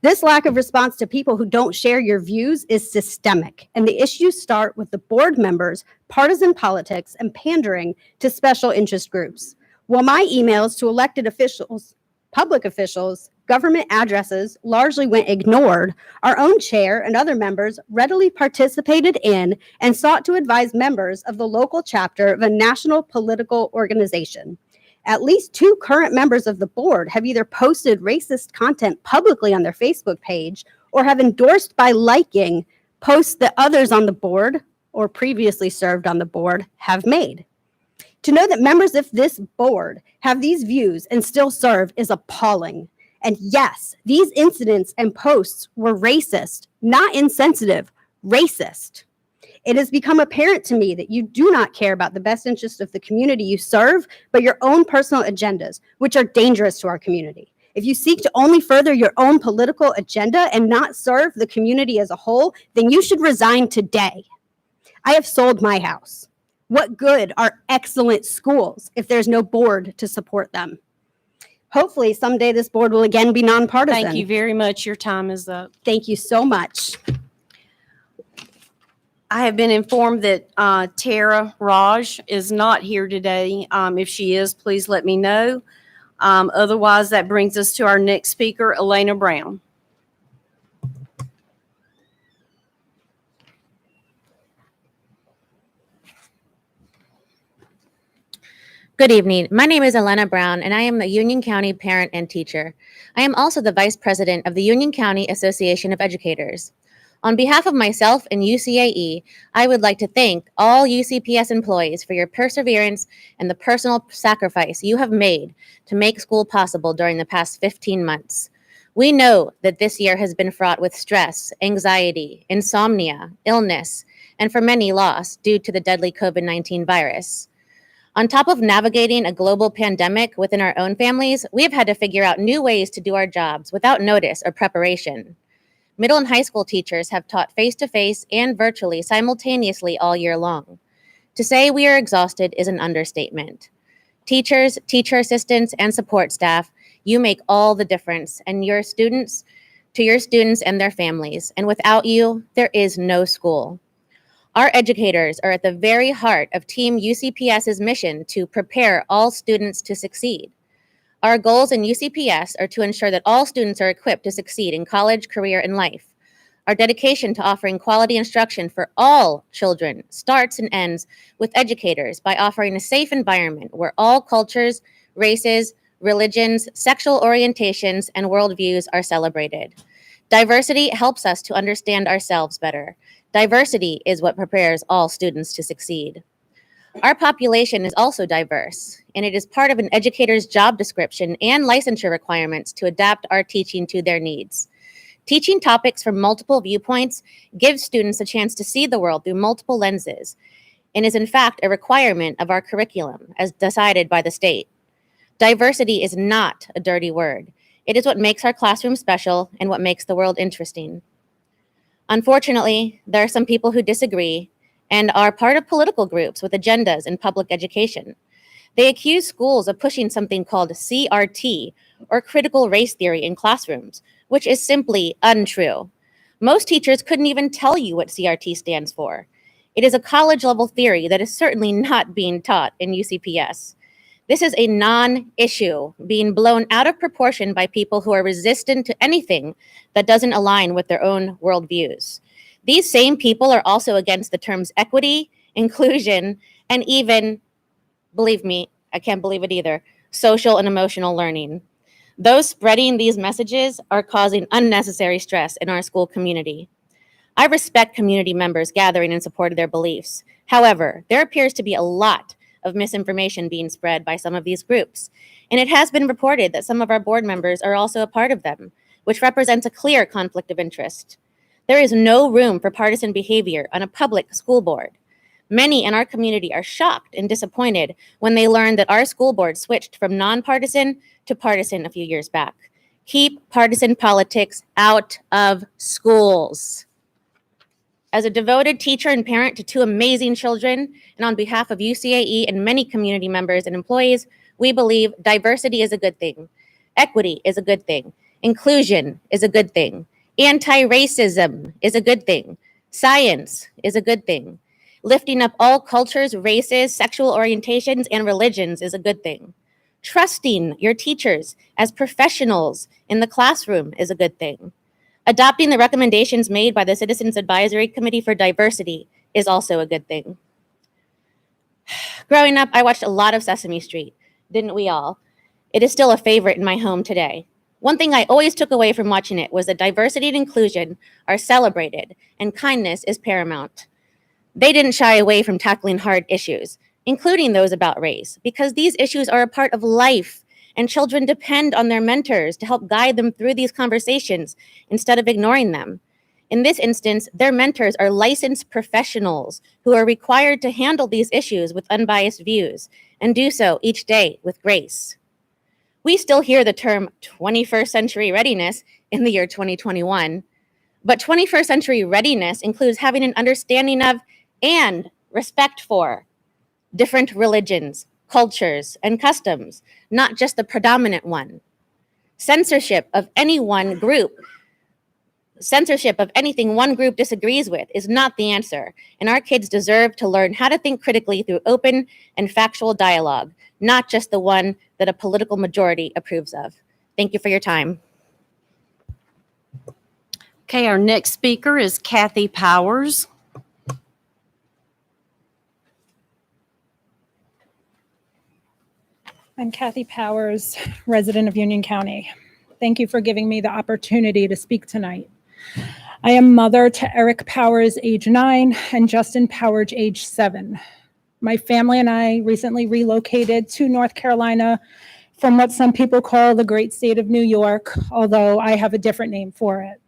This lack of response to people who don't share your views is systemic, and the issues start with the board members, partisan politics, and pandering to special interest groups. While my emails to elected officials, public officials, government addresses largely went ignored, our own chair and other members readily participated in and sought to advise members of the local chapter of a national political organization. At least 2 current members of the board have either posted racist content publicly on their Facebook page or have endorsed by liking posts that others on the board or previously served on the board have made. To know that members of this board have these views and still serve is appalling. And yes, these incidents and posts were racist, not insensitive, racist. It has become apparent to me that you do not care about the best interest of the community you serve, but your own personal agendas, which are dangerous to our community. If you seek to only further your own political agenda and not serve the community as a whole, then you should resign today. I have sold my house. What good are excellent schools if there's no board to support them? Hopefully someday this board will again be nonpartisan. Thank you very much. Your time is up. Thank you so much. I have been informed that Tara Raj is not here today. If she is, please let me know. Otherwise, that brings us to our next speaker, Elena Brown. Good evening. My name is Elena Brown, and I am the Union County parent and teacher. I am also the vice president of the Union County Association of Educators. On behalf of myself and UCAE, I would like to thank all UCPS employees for your perseverance and the personal sacrifice you have made to make school possible during the past 15 months. We know that this year has been fraught with stress, anxiety, insomnia, illness, and for many loss due to the deadly COVID-19 virus. On top of navigating a global pandemic within our own families, we have had to figure out new ways to do our jobs without notice or preparation. Middle and high school teachers have taught face-to-face and virtually simultaneously all year long. To say we are exhausted is an understatement. Teachers, teacher assistants, and support staff, you make all the difference, and your students and their families. And without you, there is no school. Our educators are at the very heart of Team UCPS's mission to prepare all students to succeed. Our goals in UCPS are to ensure that all students are equipped to succeed in college, career, and life. Our dedication to offering quality instruction for all children starts and ends with educators by offering a safe environment where all cultures, races, religions, sexual orientations, and worldviews are celebrated. Diversity helps us to understand ourselves better. Diversity is what prepares all students to succeed. Our population is also diverse, and it is part of an educator's job description and licensure requirements to adapt our teaching to their needs. Teaching topics from multiple viewpoints gives students a chance to see the world through multiple lenses, and is in fact a requirement of our curriculum as decided by the state. Diversity is not a dirty word. It is what makes our classroom special and what makes the world interesting. Unfortunately, there are some people who disagree and are part of political groups with agendas in public education. They accuse schools of pushing something called CRT, or critical race theory, in classrooms, which is simply untrue. Most teachers couldn't even tell you what CRT stands for. It is a college-level theory that is certainly not being taught in UCPS. This is a non-issue being blown out of proportion by people who are resistant to anything that doesn't align with their own worldviews. These same people are also against the terms equity, inclusion, and even, believe me, I can't believe it either, social and emotional learning. Those spreading these messages are causing unnecessary stress in our school community. I respect community members gathering in support of their beliefs. However, there appears to be a lot of misinformation being spread by some of these groups, and it has been reported that some of our board members are also a part of them, which represents a clear conflict of interest. There is no room for partisan behavior on a public school board. Many in our community are shocked and disappointed when they learn that our school board switched from nonpartisan to partisan a few years back. Keep partisan politics out of schools. As a devoted teacher and parent to two amazing children, and on behalf of UCAE and many community members and employees, we believe diversity is a good thing. Equity is a good thing. Inclusion is a good thing. Anti-racism is a good thing. Science is a good thing. Lifting up all cultures, races, sexual orientations, and religions is a good thing. Trusting your teachers as professionals in the classroom is a good thing. Adopting the recommendations made by the Citizens Advisory Committee for Diversity is also a good thing. Growing up, I watched a lot of Sesame Street, didn't we all? It is still a favorite in my home today. One thing I always took away from watching it was that diversity and inclusion are celebrated and kindness is paramount. They didn't shy away from tackling hard issues, including those about race, because these issues are a part of life and children depend on their mentors to help guide them through these conversations instead of ignoring them. In this instance, their mentors are licensed professionals who are required to handle these issues with unbiased views and do so each day with grace. We still hear the term 21st century readiness in the year 2021, but 21st century readiness includes having an understanding of and respect for different religions, cultures, and customs, not just the predominant one. Censorship of any one group censorship of anything one group disagrees with is not the answer, and our kids deserve to learn how to think critically through open and factual dialogue, not just the one that a political majority approves of. Thank you for your time. Okay, our next speaker is Kathy Powers. I'm Kathy Powers, resident of Union County. Thank you for giving me the opportunity to speak tonight. I am mother to Eric Powers, age 9, and Justin Powers, age 7. My family and I recently relocated to North Carolina from what some people call the great state of New York, although I have a different name for it.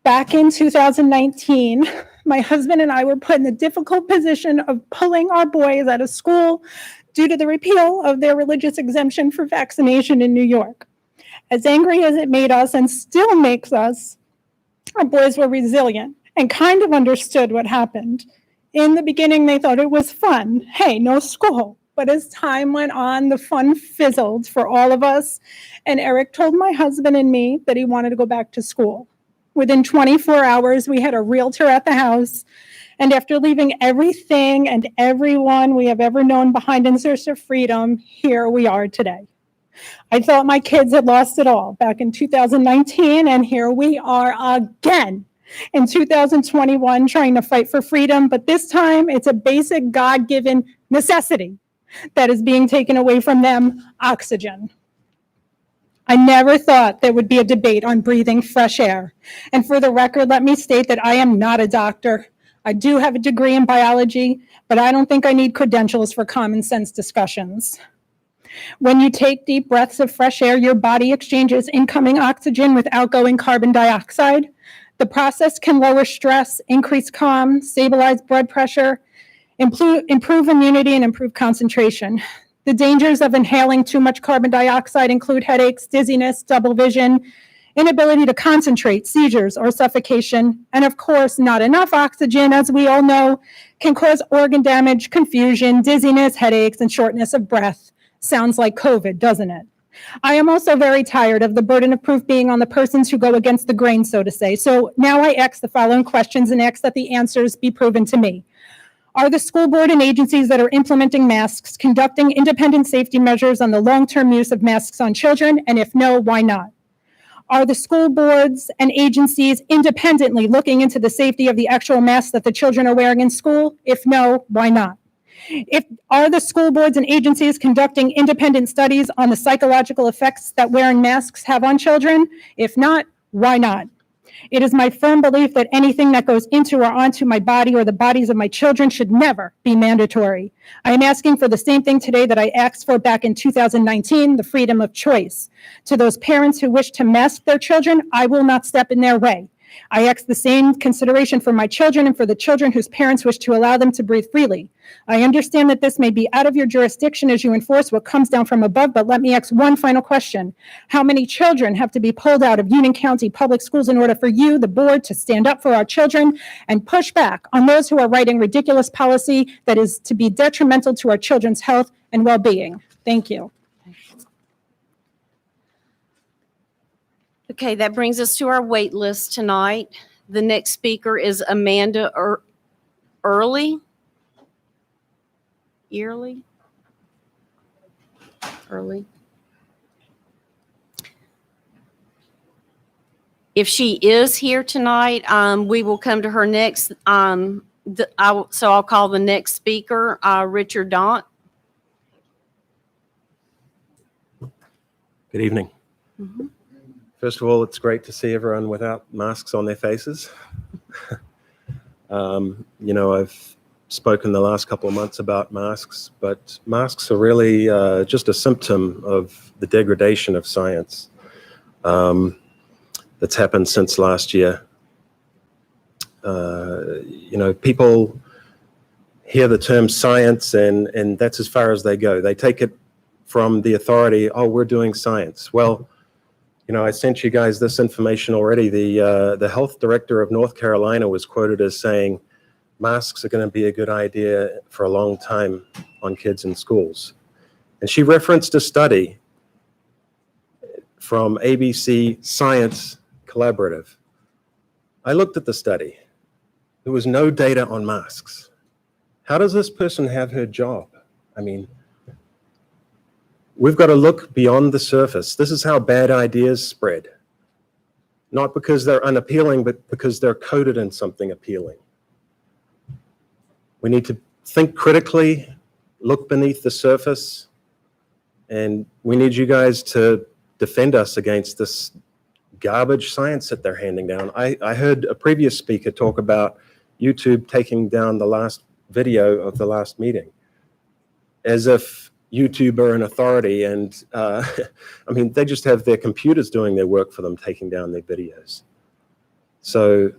Back in 2019, my husband and I were put in the difficult position of pulling our boys out of school due to the repeal of their religious exemption for vaccination in New York. As angry as it made us and still makes us, our boys were resilient and kind of understood what happened. In the beginning, they thought it was fun. Hey, no school. But as time went on, the fun fizzled for all of us. And Eric told my husband and me that he wanted to go back to school. Within 24 hours, we had a realtor at the house. And after leaving everything and everyone we have ever known behind in search of freedom, here we are today. I thought my kids had lost it all back in 2019, and here we are again in 2021 trying to fight for freedom, but this time it's a basic God-given necessity that is being taken away from them: oxygen. I never thought there would be a debate on breathing fresh air. And for the record, let me state that I am not a doctor. I do have a degree in biology, but I don't think I need credentials for common sense discussions. When you take deep breaths of fresh air, your body exchanges incoming oxygen with outgoing carbon dioxide. The process can lower stress, increase calm, stabilize blood pressure, improve immunity, and improve concentration. The dangers of inhaling too much carbon dioxide include headaches, dizziness, double vision, inability to concentrate, seizures, or suffocation. And of course, not enough oxygen, as we all know, can cause organ damage, confusion, dizziness, headaches, and shortness of breath. Sounds like COVID, doesn't it? I am also very tired of the burden of proof being on the persons who go against the grain, so to say. So now I ask the following questions and ask that the answers be proven to me. Are the school board and agencies that are implementing masks conducting independent safety measures on the long-term use of masks on children? And if no, why not? Are the school boards and agencies independently looking into the safety of the actual masks that the children are wearing in school? If no, why not? Are the school boards and agencies conducting independent studies on the psychological effects that wearing masks have on children? If not, why not? It is my firm belief that anything that goes into or onto my body or the bodies of my children should never be mandatory. I am asking for the same thing today that I asked for back in 2019, the freedom of choice. To those parents who wish to mask their children, I will not step in their way. I ask the same consideration for my children and for the children whose parents wish to allow them to breathe freely. I understand that this may be out of your jurisdiction as you enforce what comes down from above, but let me ask one final question. How many children have to be pulled out of Union County public schools in order for you, the board, to stand up for our children and push back on those who are writing ridiculous policy that is to be detrimental to our children's health and well-being? Thank you. Okay, that brings us to our wait list tonight. The next speaker is Amanda Early. If she is here tonight, we will come to her next. So I'll call the next speaker, Richard Daunt. Good evening. Mm-hmm. First of all, it's great to see everyone without masks on their faces. I've spoken the last couple of months about masks, but masks are really just a symptom of the degradation of science that's happened since last year. People hear the term science and that's as far as they go. They take it from the authority, oh, we're doing science. Well, I sent you guys this information already. The health director of North Carolina was quoted as saying, masks are going to be a good idea for a long time on kids in schools. And she referenced a study from ABC Science Collaborative. I looked at the study. There was no data on masks. How does this person have her job? I mean, we've got to look beyond the surface. This is how bad ideas spread. Not because they're unappealing, but because they're coded in something appealing. We need to think critically, look beneath the surface, and we need you guys to defend us against this garbage science that they're handing down. I heard a previous speaker talk about YouTube taking down the last video of the last meeting, as if YouTube are an authority, and I mean, they just have their computers doing their work for them, taking down their videos. So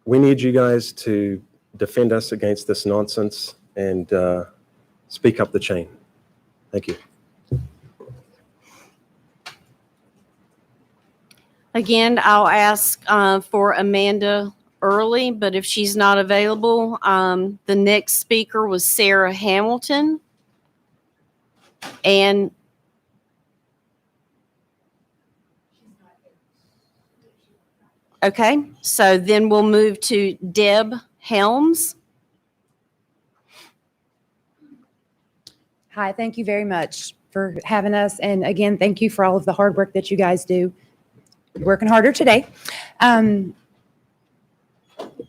we need you guys to defend us against this nonsense and speak up the chain. Thank you. Again, I'll ask for Amanda Early, but if she's not available, the next speaker was Sarah Hamilton. And okay, so then we'll move to Deb Helms. Hi, thank you very much for having us. And again, thank you for all of the hard work that you guys do. You're working harder today.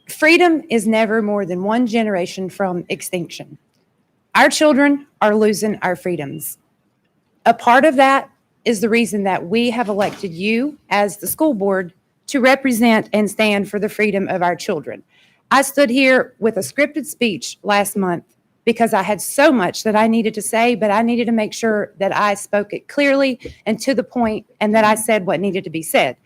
Freedom is never more than one generation from extinction. Our children are losing our freedoms. A part of that is the reason that we have elected you as the school board to represent and stand for the freedom of our children. I stood here with a scripted speech last month because I had so much that I needed to say, but I needed to make sure that I spoke it clearly and to the point, and that I said what needed to be said.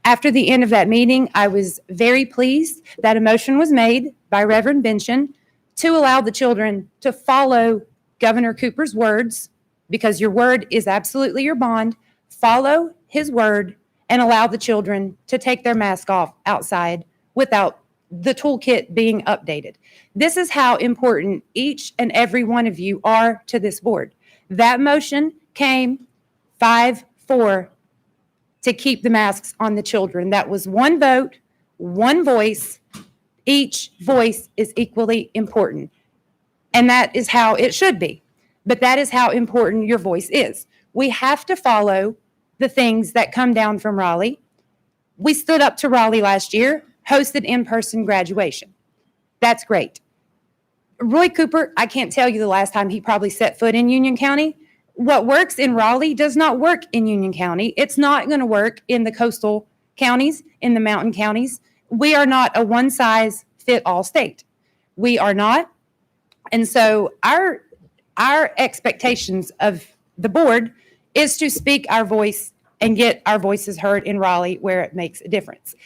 After the end of that meeting, I was very pleased that a motion was made by Reverend Benson to allow the children to follow Governor Cooper's words, because your word is absolutely your bond. Follow his word and allow the children to take their mask off outside without the toolkit being updated. This is how important each and every one of you are to this board. That motion came 5-4 to keep the masks on the children. That was one vote, one voice. Each voice is equally important. And that is how it should be. But that is how important your voice is. We have to follow the things that come down from Raleigh. We stood up to Raleigh last year, hosted in-person graduation. That's great. Roy Cooper, I can't tell you the last time he probably set foot in Union County. What works in Raleigh does not work in Union County. It's not going to work in the coastal counties, in the mountain counties. We are not a one-size-fit-all state. We are not. And so our expectations of the board is to speak our voice and get our voices heard in Raleigh where it makes a difference.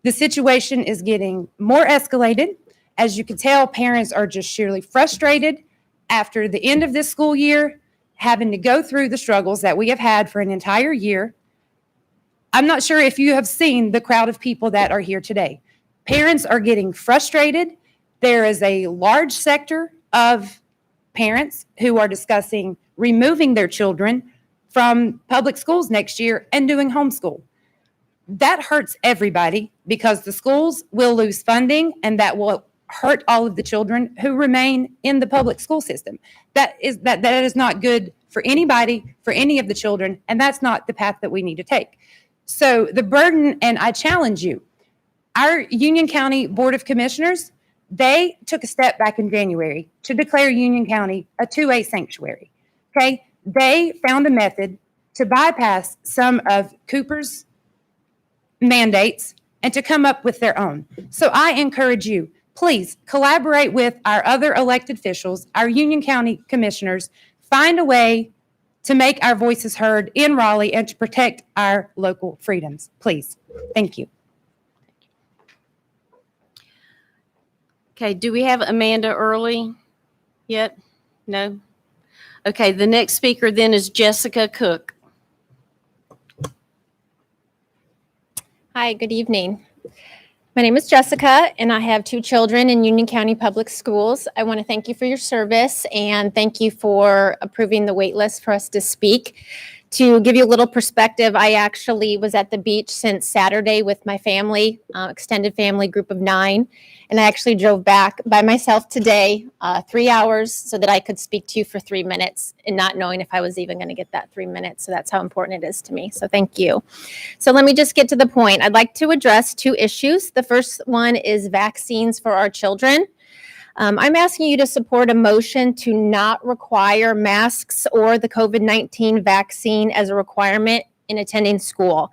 The situation is getting more escalated. As you can tell, parents are just sheerly frustrated after the end of this school year, having to go through the struggles that we have had for an entire year. I'm not sure if you have seen the crowd of people that are here today. Parents are getting frustrated. There is a large sector of parents who are discussing removing their children from public schools next year and doing homeschool. That hurts everybody because the schools will lose funding, and that will hurt all of the children who remain in the public school system. That is not good for anybody, for any of the children, and that's not the path that we need to take. So the burden, and I challenge you, our Union County Board of Commissioners, they took a step back in January to declare Union County a 2A sanctuary. Okay, they found a method to bypass some of Cooper's mandates and to come up with their own. So I encourage you, please collaborate with our other elected officials, our Union County commissioners, find a way to make our voices heard in Raleigh and to protect our local freedoms. Please. Thank you. Okay, do we have Amanda Early yet? No? Okay, the next speaker then is Jessica Cook. Hi, good evening. My name is Jessica, and I have 2 children in Union County Public Schools. I want to thank you for your service and thank you for approving the wait list for us to speak. To give you a little perspective, I actually was at the beach since Saturday with my family, extended family group of 9. And I actually drove back by myself today, 3 hours, so that I could speak to you for 3 minutes and not knowing if I was even going to get that 3 minutes. So that's how important it is to me. So thank you. So let me just get to the point. I'd like to address 2 issues. The first one is vaccines for our children. I'm asking you to support a motion to not require masks or the COVID-19 vaccine as a requirement in attending school.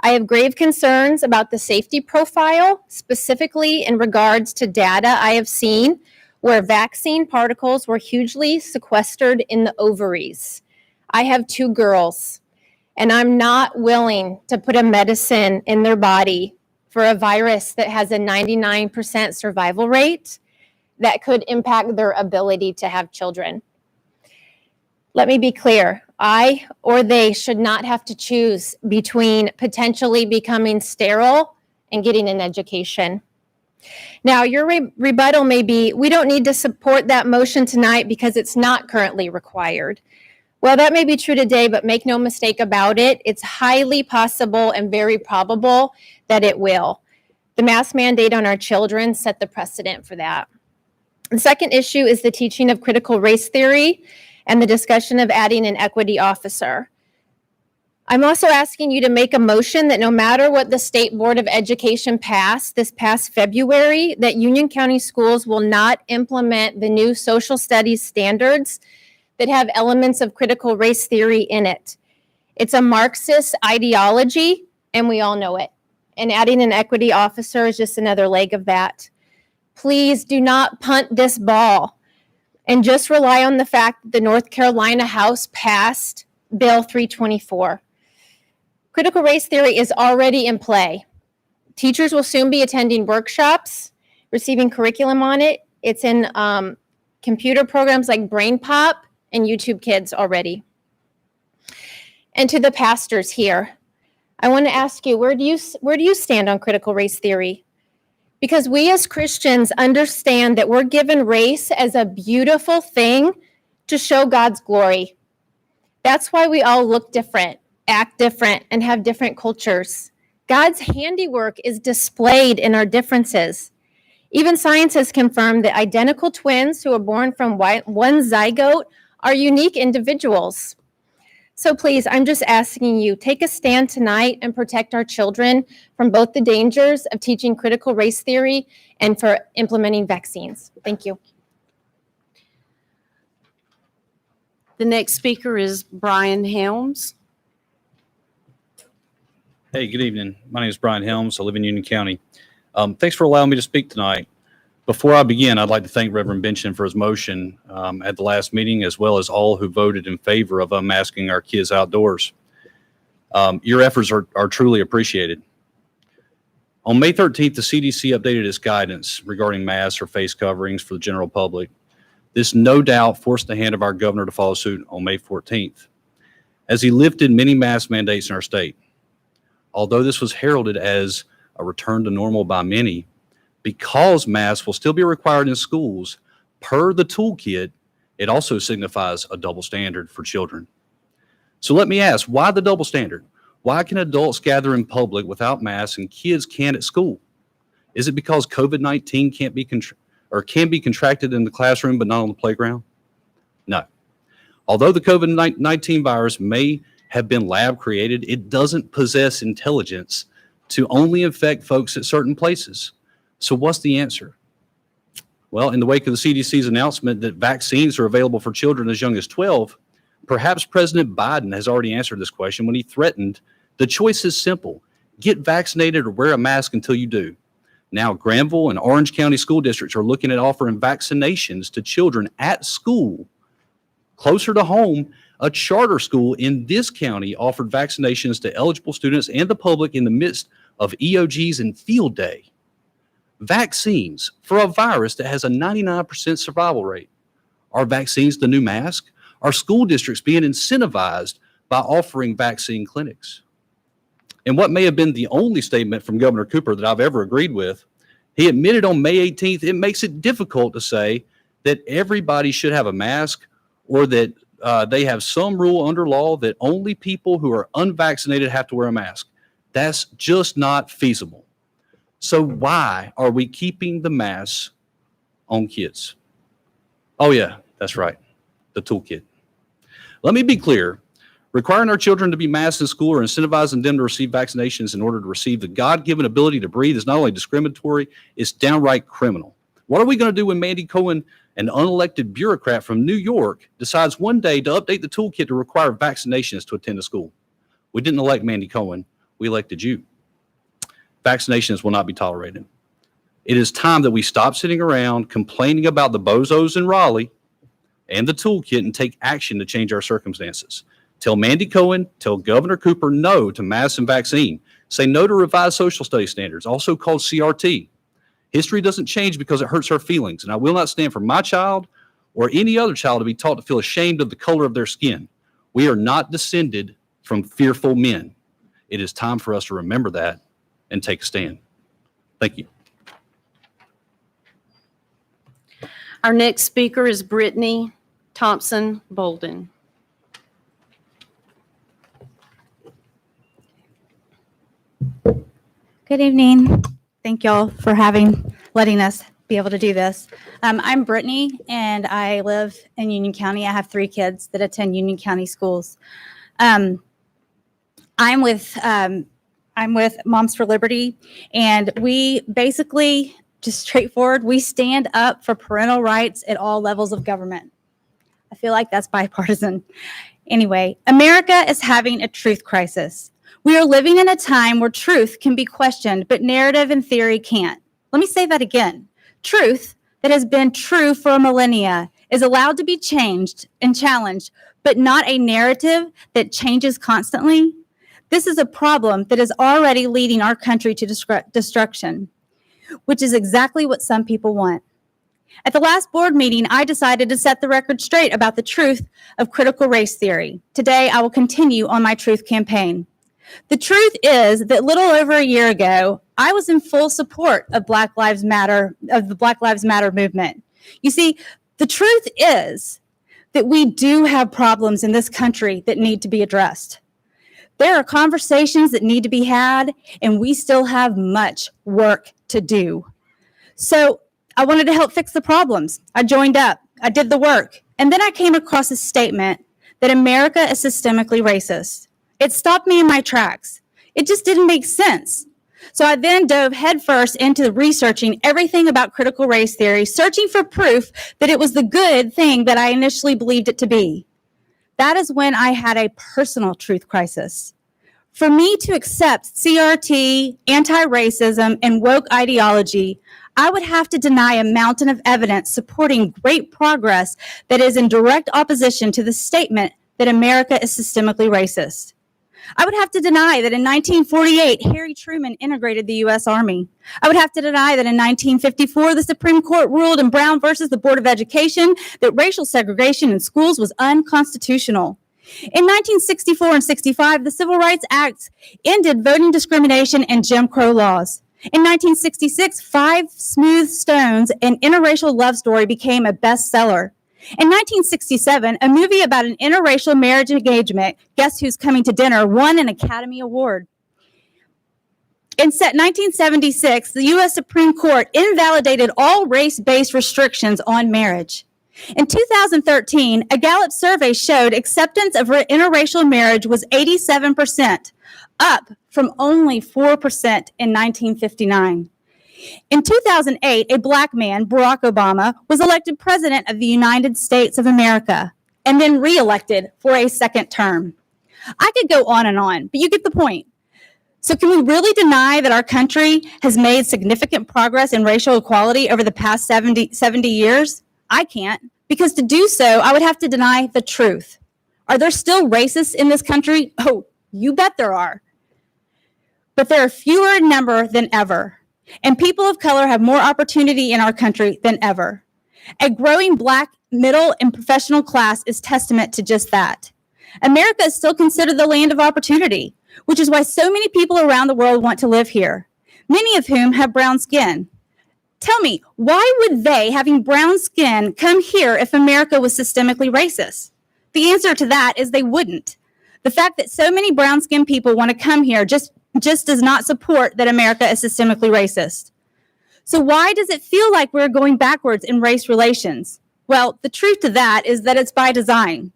I have grave concerns about the safety profile, specifically in regards to data I have seen where vaccine particles were hugely sequestered in the ovaries. I have 2 girls, and I'm not willing to put a medicine in their body for a virus that has a 99% survival rate that could impact their ability to have children. Let me be clear. I or they should not have to choose between potentially becoming sterile and getting an education. Now, your rebuttal may be, we don't need to support that motion tonight because it's not currently required. Well, that may be true today, but make no mistake about it. It's highly possible and very probable that it will. The mask mandate on our children set the precedent for that. The second issue is the teaching of critical race theory and the discussion of adding an equity officer. I'm also asking you to make a motion that no matter what the State Board of Education passed this past February, that Union County schools will not implement the new social studies standards that have elements of critical race theory in it. It's a Marxist ideology, and we all know it. And adding an equity officer is just another leg of that. Please do not punt this ball and just rely on the fact that the North Carolina House passed Bill 324. Critical race theory is already in play. Teachers will soon be attending workshops, receiving curriculum on it. It's in computer programs like BrainPop and YouTube Kids already. And to the pastors here, I want to ask you, where do you stand on critical race theory? Because we as Christians understand that we're given race as a beautiful thing to show God's glory. That's why we all look different, act different, and have different cultures. God's handiwork is displayed in our differences. Even science has confirmed that identical twins who are born from one zygote are unique individuals. So please, I'm just asking you, take a stand tonight and protect our children from both the dangers of teaching critical race theory and for implementing vaccines. Thank you. The next speaker is Brian Helms. Hey, good evening. My name is Brian Helms. I live in Union County. Thanks for allowing me to speak tonight. Before I begin, I'd like to thank Reverend Benson for his motion at the last meeting, as well as all who voted in favor of unmasking our kids outdoors. Your efforts are truly appreciated. On May 13th, the CDC updated its guidance regarding masks or face coverings for the general public. This no doubt forced the hand of our governor to follow suit on May 14th, as he lifted many mask mandates in our state. Although this was heralded as a return to normal by many, because masks will still be required in schools, per the toolkit, it also signifies a double standard for children. So let me ask, why the double standard? Why can adults gather in public without masks and kids can't at school? Is it because COVID-19 can be contracted in the classroom but not on the playground? No. Although the COVID-19 virus may have been lab created, it doesn't possess intelligence to only infect folks at certain places. So what's the answer? Well, in the wake of the CDC's announcement that vaccines are available for children as young as 12, perhaps President Biden has already answered this question when he threatened, the choice is simple: get vaccinated or wear a mask until you do. Now, Granville and Orange County school districts are looking at offering vaccinations to children at school. Closer to home, a charter school in this county offered vaccinations to eligible students and the public in the midst of EOGs and field day. Vaccines for a virus that has a 99% survival rate. Are vaccines the new mask? Are school districts being incentivized by offering vaccine clinics? And what may have been the only statement from Governor Cooper that I've ever agreed with, he admitted on May 18th, it makes it difficult to say that everybody should have a mask or that they have some rule under law that only people who are unvaccinated have to wear a mask. That's just not feasible. So why are we keeping the masks on kids? Oh yeah, that's right, the toolkit. Let me be clear. Requiring our children to be masked in school or incentivizing them to receive vaccinations in order to receive the God-given ability to breathe is not only discriminatory, it's downright criminal. What are we going to do when Mandy Cohen, an unelected bureaucrat from New York, decides one day to update the toolkit to require vaccinations to attend a school? We didn't elect Mandy Cohen, we elected you. Vaccinations will not be tolerated. It is time that we stop sitting around complaining about the bozos in Raleigh and the toolkit and take action to change our circumstances. Tell Mandy Cohen, tell Governor Cooper no to masks and vaccine. Say no to revised social studies standards, also called CRT. History doesn't change because it hurts our feelings, and I will not stand for my child or any other child to be taught to feel ashamed of the color of their skin. We are not descended from fearful men. It is time for us to remember that and take a stand. Thank you. Our next speaker is Brittany Thompson Bolden. Good evening. Thank y'all for letting us be able to do this. I'm Brittany, and I live in Union County. I have 3 kids that attend Union County schools. I'm with Moms for Liberty, and we basically, just straightforward, we stand up for parental rights at all levels of government. I feel like that's bipartisan. Anyway, America is having a truth crisis. We are living in a time where truth can be questioned, but narrative and theory can't. Let me say that again. Truth that has been true for a millennia is allowed to be changed and challenged, but not a narrative that changes constantly. This is a problem that is already leading our country to destruction, which is exactly what some people want. At the last board meeting, I decided to set the record straight about the truth of critical race theory. Today, I will continue on my truth campaign. The truth is that little over a year ago, I was in full support of the Black Lives Matter movement. You see, the truth is that we do have problems in this country that need to be addressed. There are conversations that need to be had, and we still have much work to do. So I wanted to help fix the problems. I joined up, I did the work, and then I came across a statement that America is systemically racist. It stopped me in my tracks. It just didn't make sense. So I then dove headfirst into researching everything about critical race theory, searching for proof that it was the good thing that I initially believed it to be. That is when I had a personal truth crisis. For me to accept CRT, anti-racism, and woke ideology, I would have to deny a mountain of evidence supporting great progress that is in direct opposition to the statement that America is systemically racist. I would have to deny that in 1948, Harry Truman integrated the U.S. Army. I would have to deny that in 1954, the Supreme Court ruled in Brown versus the Board of Education that racial segregation in schools was unconstitutional. In 1964 and 65, the Civil Rights Act ended voting discrimination and Jim Crow laws. In 1966, Five Smooth Stones, an interracial love story, became a bestseller. In 1967, a movie about an interracial marriage engagement, Guess Who's Coming to Dinner, won an Academy Award. In 1976, the U.S. Supreme Court invalidated all race-based restrictions on marriage. In 2013, a Gallup survey showed acceptance of interracial marriage was 87%, up from only 4% in 1959. In 2008, a Black man, Barack Obama, was elected president of the United States of America and then re-elected for a second term. I could go on, but you get the point. So can we really deny that our country has made significant progress in racial equality over the past 70 years? I can't, because to do so, I would have to deny the truth. Are there still racists in this country? Oh, you bet there are. But there are fewer in number than ever. And people of color have more opportunity in our country than ever. A growing Black middle and professional class is testament to just that. America is still considered the land of opportunity, which is why so many people around the world want to live here, many of whom have brown skin. Tell me, why would they, having brown skin, come here if America was systemically racist? The answer to that is they wouldn't. The fact that so many brown-skinned people want to come here just does not support that America is systemically racist. So why does it feel like we're going backwards in race relations? Well, the truth to that is that it's by design.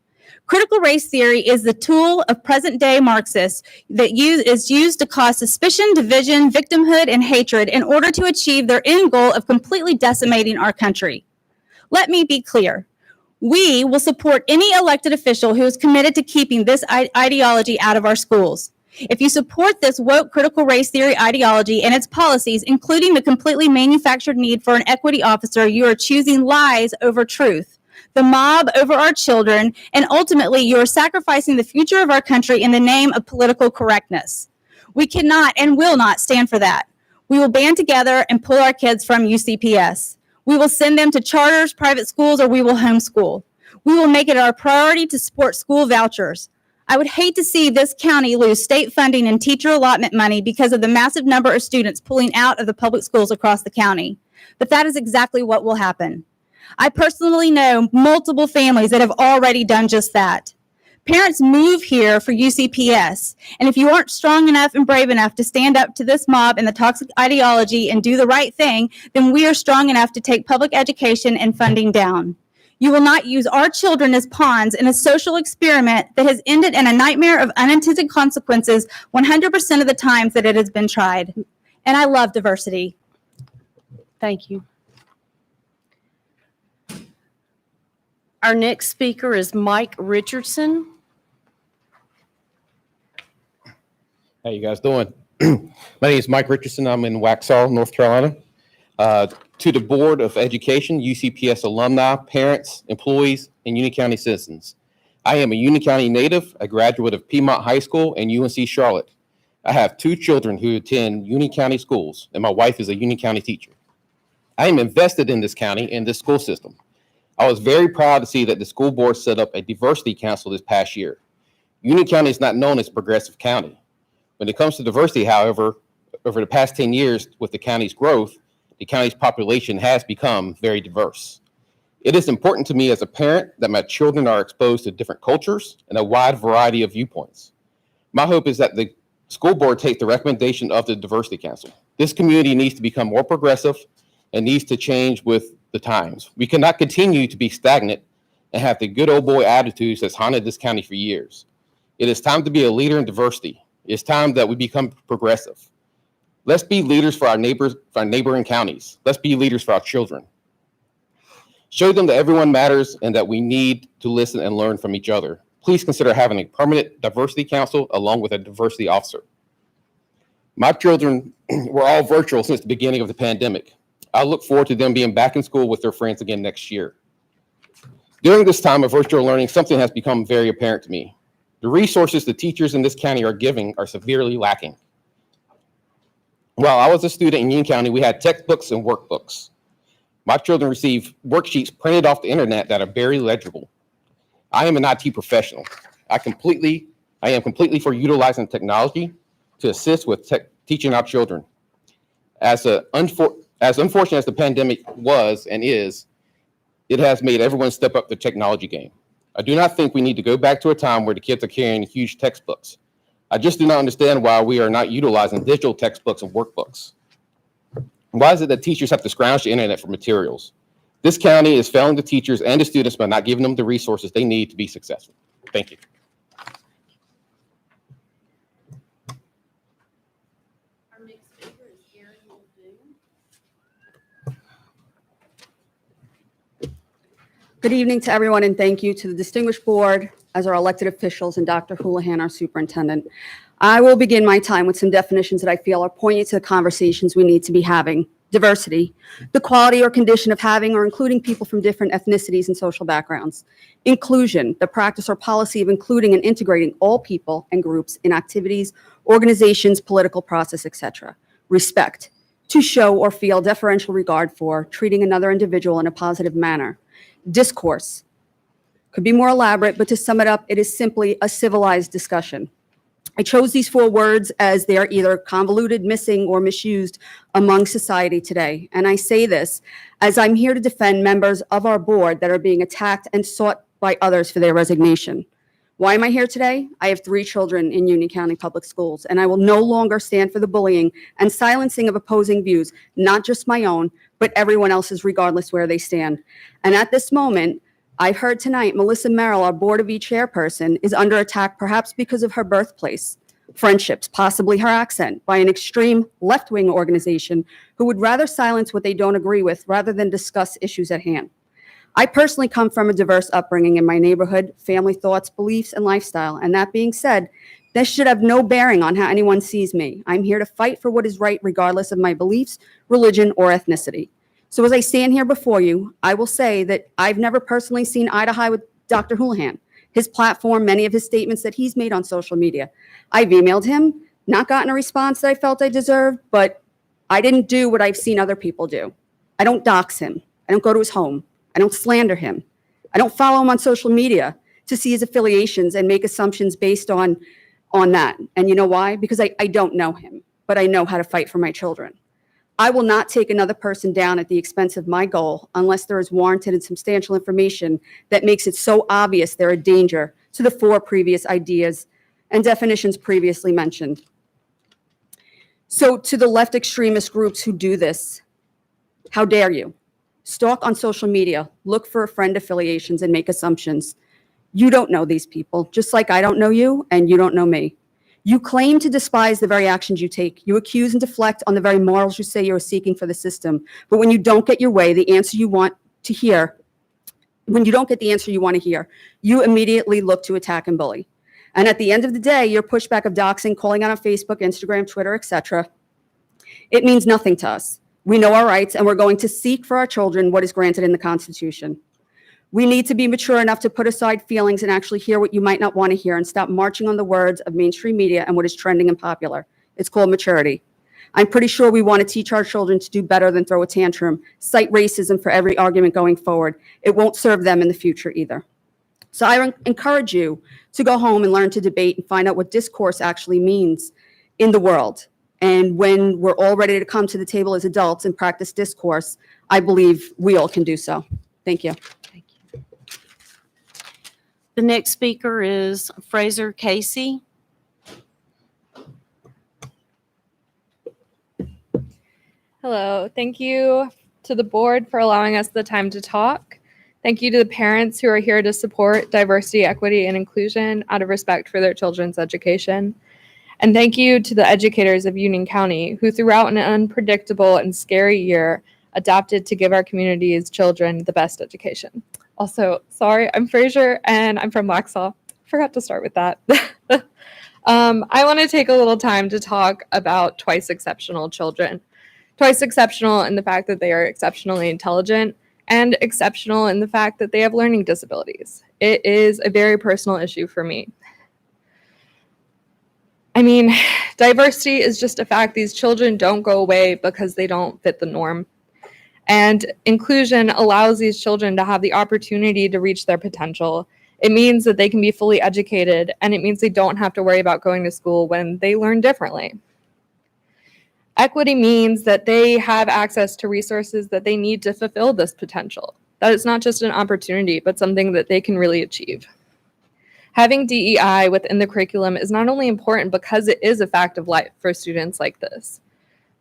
Critical race theory is the tool of present-day Marxists that is used to cause suspicion, division, victimhood, and hatred in order to achieve their end goal of completely decimating our country. Let me be clear. We will support any elected official who is committed to keeping this ideology out of our schools. If you support this woke critical race theory ideology and its policies, including the completely manufactured need for an equity officer, you are choosing lies over truth, the mob over our children, and ultimately you are sacrificing the future of our country in the name of political correctness. We cannot and will not stand for that. We will band together and pull our kids from UCPS. We will send them to charters, private schools, or we will homeschool. We will make it our priority to support school vouchers. I would hate to see this county lose state funding and teacher allotment money because of the massive number of students pulling out of the public schools across the county. But that is exactly what will happen. I personally know multiple families that have already done just that. Parents move here for UCPS, and if you aren't strong enough and brave enough to stand up to this mob and the toxic ideology and do the right thing, then we are strong enough to take public education and funding down. You will not use our children as pawns in a social experiment that has ended in a nightmare of unintended consequences 100% of the times that it has been tried. And I love diversity. Thank you. Our next speaker is Mike Richardson. How you guys doing? My name is Mike Richardson. I'm in Waxhaw, North Carolina. To the Board of Education, UCPS alumni, parents, employees, and Union County citizens. I am a Union County native, a graduate of Piedmont High School and UNC Charlotte. I have 2 children who attend Union County schools, and my wife is a Union County teacher. I am invested in this county and this school system. I was very proud to see that the school board set up a diversity council this past year. Union County is not known as a progressive county. When it comes to diversity, however, over the past 10 years with the county's growth, the county's population has become very diverse. It is important to me as a parent that my children are exposed to different cultures and a wide variety of viewpoints. My hope is that the school board take the recommendation of the Diversity Council. This community needs to become more progressive and needs to change with the times. We cannot continue to be stagnant and have the good old boy attitudes that's haunted this county for years. It is time to be a leader in diversity. It's time that we become progressive. Let's be leaders for our neighbors, for our neighboring counties. Let's be leaders for our children. Show them that everyone matters and that we need to listen and learn from each other. Please consider having a permanent diversity council along with a diversity officer. My children were all virtual since the beginning of the pandemic. I look forward to them being back in school with their friends again next year. During this time of virtual learning, something has become very apparent to me. The resources the teachers in this county are giving are severely lacking. While I was a student in Union County, we had textbooks and workbooks. My children receive worksheets printed off the internet that are very legible. I am an IT professional. I am completely for utilizing technology to assist with teaching our children. As unfortunate as the pandemic was and is, it has made everyone step up the technology game. I do not think we need to go back to a time where the kids are carrying huge textbooks. I just do not understand why we are not utilizing digital textbooks and workbooks. Why is it that teachers have to scrounge the internet for materials? This county is failing the teachers and the students by not giving them the resources they need to be successful. Thank you. Good evening to everyone, and thank you to the distinguished board, as our elected officials, and Dr. Houlihan, our superintendent. I will begin my time with some definitions that I feel are poignant to the conversations we need to be having. Diversity, the quality or condition of having or including people from different ethnicities and social backgrounds. Inclusion, the practice or policy of including and integrating all people and groups in activities, organizations, political process, etc. Respect, to show or feel deferential regard for, treating another individual in a positive manner. Discourse, could be more elaborate, but to sum it up, it is simply a civilized discussion. I chose these 4 words as they are either convoluted, missing, or misused among society today. And I say this as I'm here to defend members of our board that are being attacked and sought by others for their resignation. Why am I here today? I have 3 children in Union County Public Schools, and I will no longer stand for the bullying and silencing of opposing views, not just my own, but everyone else's, regardless where they stand. And at this moment, I've heard tonight Melissa Merrill, our Board of E chairperson, is under attack perhaps because of her birthplace, friendships, possibly her accent, by an extreme left-wing organization who would rather silence what they don't agree with rather than discuss issues at hand. I personally come from a diverse upbringing in my neighborhood, family thoughts, beliefs, and lifestyle. And that being said, this should have no bearing on how anyone sees me. I'm here to fight for what is right, regardless of my beliefs, religion, or ethnicity. So as I stand here before you, I will say that I've never personally seen eye to eye with Dr. Houlihan, his platform, many of his statements that he's made on social media. I've emailed him, not gotten a response that I felt I deserved, but I didn't do what I've seen other people do. I don't dox him. I don't go to his home. I don't slander him. I don't follow him on social media to see his affiliations and make assumptions based on that. And you know why? Because I don't know him, but I know how to fight for my children. I will not take another person down at the expense of my goal unless there is warranted and substantial information that makes it so obvious they're a danger to the 4 previous ideas and definitions previously mentioned. So to the left extremist groups who do this, how dare you? Stalk on social media, look for friend affiliations, and make assumptions. You don't know these people, just like I don't know you and you don't know me. You claim to despise the very actions you take. You accuse and deflect on the very morals you say you are seeking for the system. But when you don't get your way, the answer you want to hear, when you don't get the answer you want to hear, you immediately look to attack and bully. And at the end of the day, your pushback of doxing, calling out on Facebook, Instagram, Twitter, etc., it means nothing to us. We know our rights, and we're going to seek for our children what is granted in the Constitution. We need to be mature enough to put aside feelings and actually hear what you might not want to hear and stop marching on the words of mainstream media and what is trending and popular. It's called maturity. I'm pretty sure we want to teach our children to do better than throw a tantrum, cite racism for every argument going forward. It won't serve them in the future either. So I encourage you to go home and learn to debate and find out what discourse actually means in the world. And when we're all ready to come to the table as adults and practice discourse, I believe we all can do so. Thank you. The next speaker is Fraser Casey. Hello, thank you to the board for allowing us the time to talk. Thank you to the parents who are here to support diversity, equity, and inclusion out of respect for their children's education. And thank you to the educators of Union County who throughout an unpredictable and scary year adapted to give our community's children the best education. Also, sorry, I'm Fraser and I'm from Waxhaw. Forgot to start with that. I want to take a little time to talk about twice exceptional children. Twice exceptional in the fact that they are exceptionally intelligent and exceptional in the fact that they have learning disabilities. It is a very personal issue for me. I mean, diversity is just a fact. These children don't go away because they don't fit the norm. And inclusion allows these children to have the opportunity to reach their potential. It means that they can be fully educated, and it means they don't have to worry about going to school when they learn differently. Equity means that they have access to resources that they need to fulfill this potential. That it's not just an opportunity, but something that they can really achieve. Having DEI within the curriculum is not only important because it is a fact of life for students like this,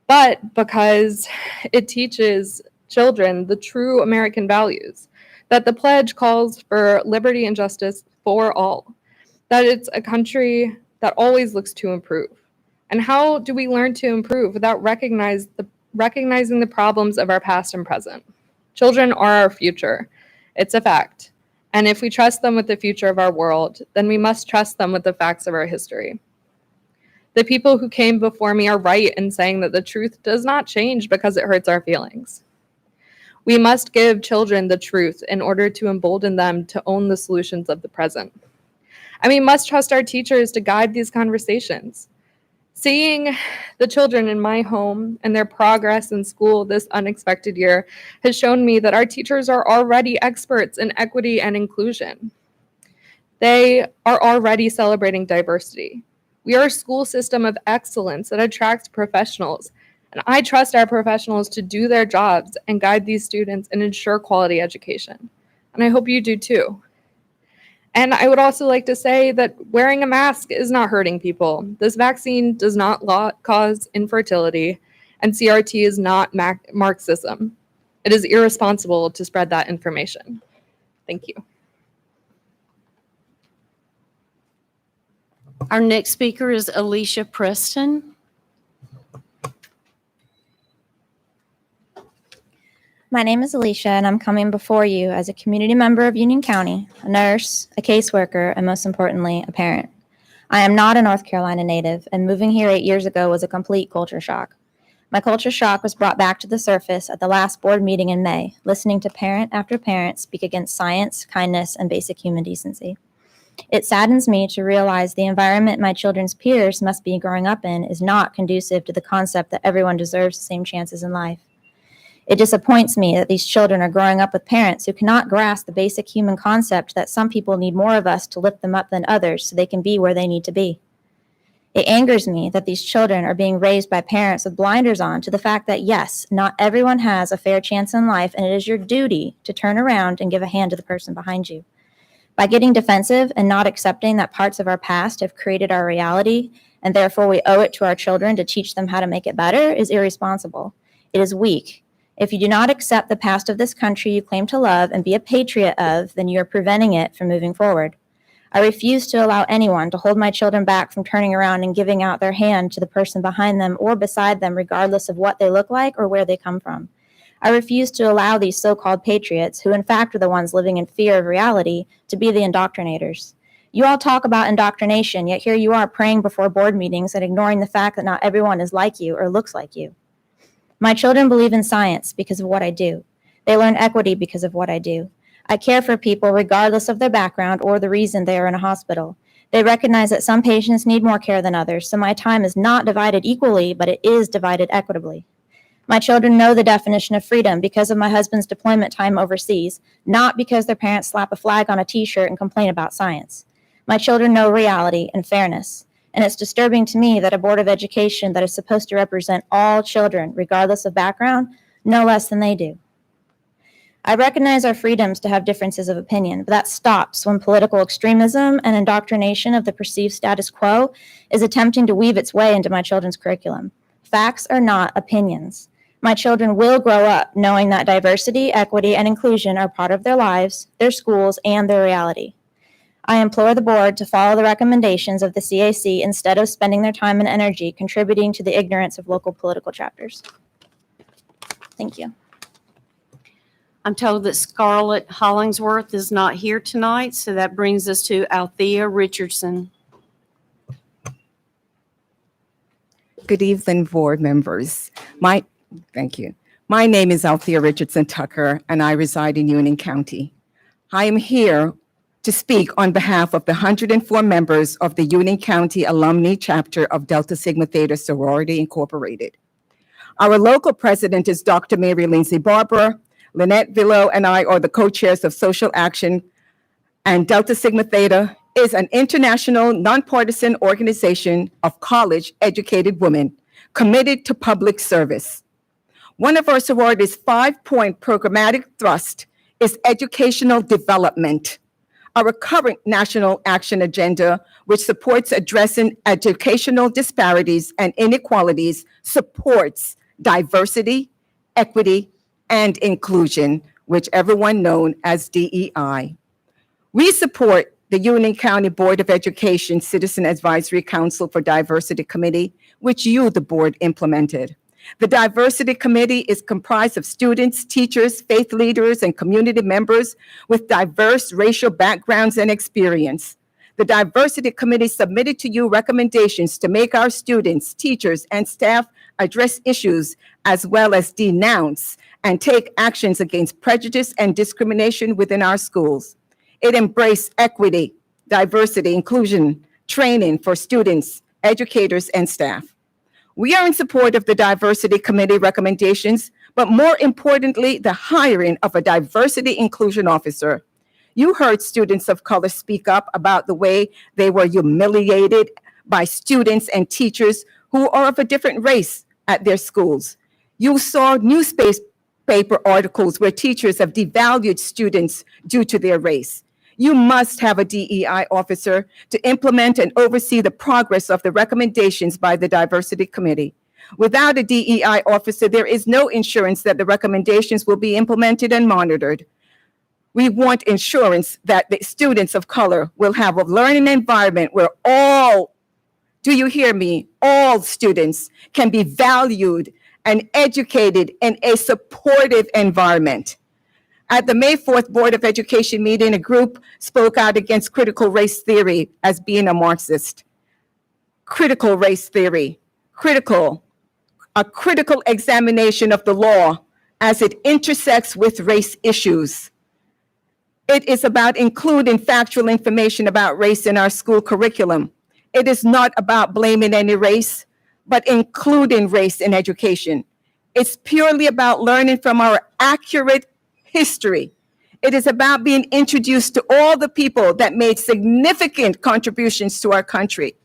but because it teaches children the true American values, that the pledge calls for liberty and justice for all, that it's a country that always looks to improve. And how do we learn to improve without recognizing the problems of our past and present? Children are our future. It's a fact. And if we trust them with the future of our world, then we must trust them with the facts of our history. The people who came before me are right in saying that the truth does not change because it hurts our feelings. We must give children the truth in order to embolden them to own the solutions of the present. And we must trust our teachers to guide these conversations. Seeing the children in my home and their progress in school this unexpected year has shown me that our teachers are already experts in equity and inclusion. They are already celebrating diversity. We are a school system of excellence that attracts professionals, and I trust our professionals to do their jobs and guide these students and ensure quality education. And I hope you do too. And I would also like to say that wearing a mask is not hurting people. This vaccine does not cause infertility, and CRT is not Marxism. It is irresponsible to spread that information. Thank you. Our next speaker is Alicia Preston. My name is Alicia, and I'm coming before you as a community member of Union County, a nurse, a caseworker, and most importantly, a parent. I am not a North Carolina native, and moving here 8 years ago was a complete culture shock. My culture shock was brought back to the surface at the last board meeting in May, listening to parent after parent speak against science, kindness, and basic human decency. It saddens me to realize the environment my children's peers must be growing up in is not conducive to the concept that everyone deserves the same chances in life. It disappoints me that these children are growing up with parents who cannot grasp the basic human concept that some people need more of us to lift them up than others so they can be where they need to be. It angers me that these children are being raised by parents with blinders on to the fact that, yes, not everyone has a fair chance in life, and it is your duty to turn around and give a hand to the person behind you. By getting defensive and not accepting that parts of our past have created our reality, and therefore we owe it to our children to teach them how to make it better, is irresponsible. It is weak. If you do not accept the past of this country you claim to love and be a patriot of, then you are preventing it from moving forward. I refuse to allow anyone to hold my children back from turning around and giving out their hand to the person behind them or beside them, regardless of what they look like or where they come from. I refuse to allow these so-called patriots, who in fact are the ones living in fear of reality, to be the indoctrinators. You all talk about indoctrination, yet here you are praying before board meetings and ignoring the fact that not everyone is like you or looks like you. My children believe in science because of what I do. They learn equity because of what I do. I care for people regardless of their background or the reason they are in a hospital. They recognize that some patients need more care than others, so my time is not divided equally, but it is divided equitably. My children know the definition of freedom because of my husband's deployment time overseas, not because their parents slap a flag on a t-shirt and complain about science. My children know reality and fairness. And it's disturbing to me that a Board of Education that is supposed to represent all children, regardless of background, know less than they do. I recognize our freedoms to have differences of opinion, but that stops when political extremism and indoctrination of the perceived status quo is attempting to weave its way into my children's curriculum. Facts are not opinions. My children will grow up knowing that diversity, equity, and inclusion are part of their lives, their schools, and their reality. I implore the board to follow the recommendations of the CAC instead of spending their time and energy contributing to the ignorance of local political chapters. Thank you. I'm told that Scarlett Hollingsworth is not here tonight, so that brings us to Althea Richardson. Good evening, board members. Thank you. My name is Althea Richardson Tucker, and I reside in Union County. I am here to speak on behalf of the 104 members of the Union County Alumni Chapter of Delta Sigma Theta Sorority Incorporated. Our local president is Dr. Mary Lindsay Barber. Lynette Villo and I are the co-chairs of Social Action, and Delta Sigma Theta is an international nonpartisan organization of college-educated women committed to public service. One of our sorority's 5-point programmatic thrust is educational development. Our current national action agenda, which supports addressing educational disparities and inequalities, supports diversity, equity, and inclusion, which everyone known as DEI. We support the Union County Board of Education Citizen Advisory Council for Diversity Committee, which you, the board, implemented. The Diversity Committee is comprised of students, teachers, faith leaders, and community members with diverse racial backgrounds and experience. The Diversity Committee submitted to you recommendations to make our students, teachers, and staff address issues as well as denounce and take actions against prejudice and discrimination within our schools. It embraced equity, diversity, inclusion, training for students, educators, and staff. We are in support of the Diversity Committee recommendations, but more importantly, the hiring of a diversity inclusion officer. You heard students of color speak up about the way they were humiliated by students and teachers who are of a different race at their schools. You saw newspaper articles where teachers have devalued students due to their race. You must have a DEI officer to implement and oversee the progress of the recommendations by the Diversity Committee. Without a DEI officer, there is no insurance that the recommendations will be implemented and monitored. We want insurance that the students of color will have a learning environment where all, do you hear me? All students can be valued and educated in a supportive environment. At the May 4th Board of Education meeting, a group spoke out against critical race theory as being a Marxist. Critical race theory, a critical examination of the law as it intersects with race issues. It is about including factual information about race in our school curriculum. It is not about blaming any race, but including race in education. It's purely about learning from our accurate history. It is about being introduced to all the people that made significant contributions to our country.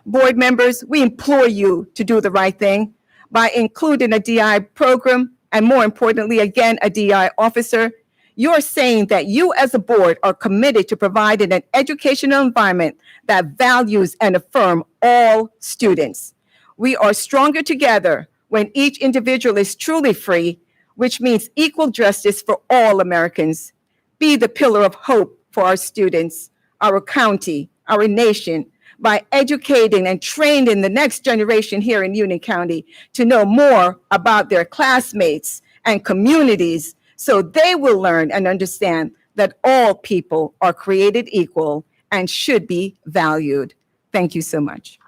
Board members, we implore you to do the right thing by including a DI program and, more importantly, again, a DI officer. You're saying that you as a board are committed to providing an educational environment that values and affirms all students. We are stronger together when each individual is truly free, which means equal justice for all Americans. Be the pillar of hope for our students, our county, our nation, by educating and training the next generation here in Union County to know more about their classmates and communities, so they will learn and understand that all people are created equal and should be valued. Thank you so much.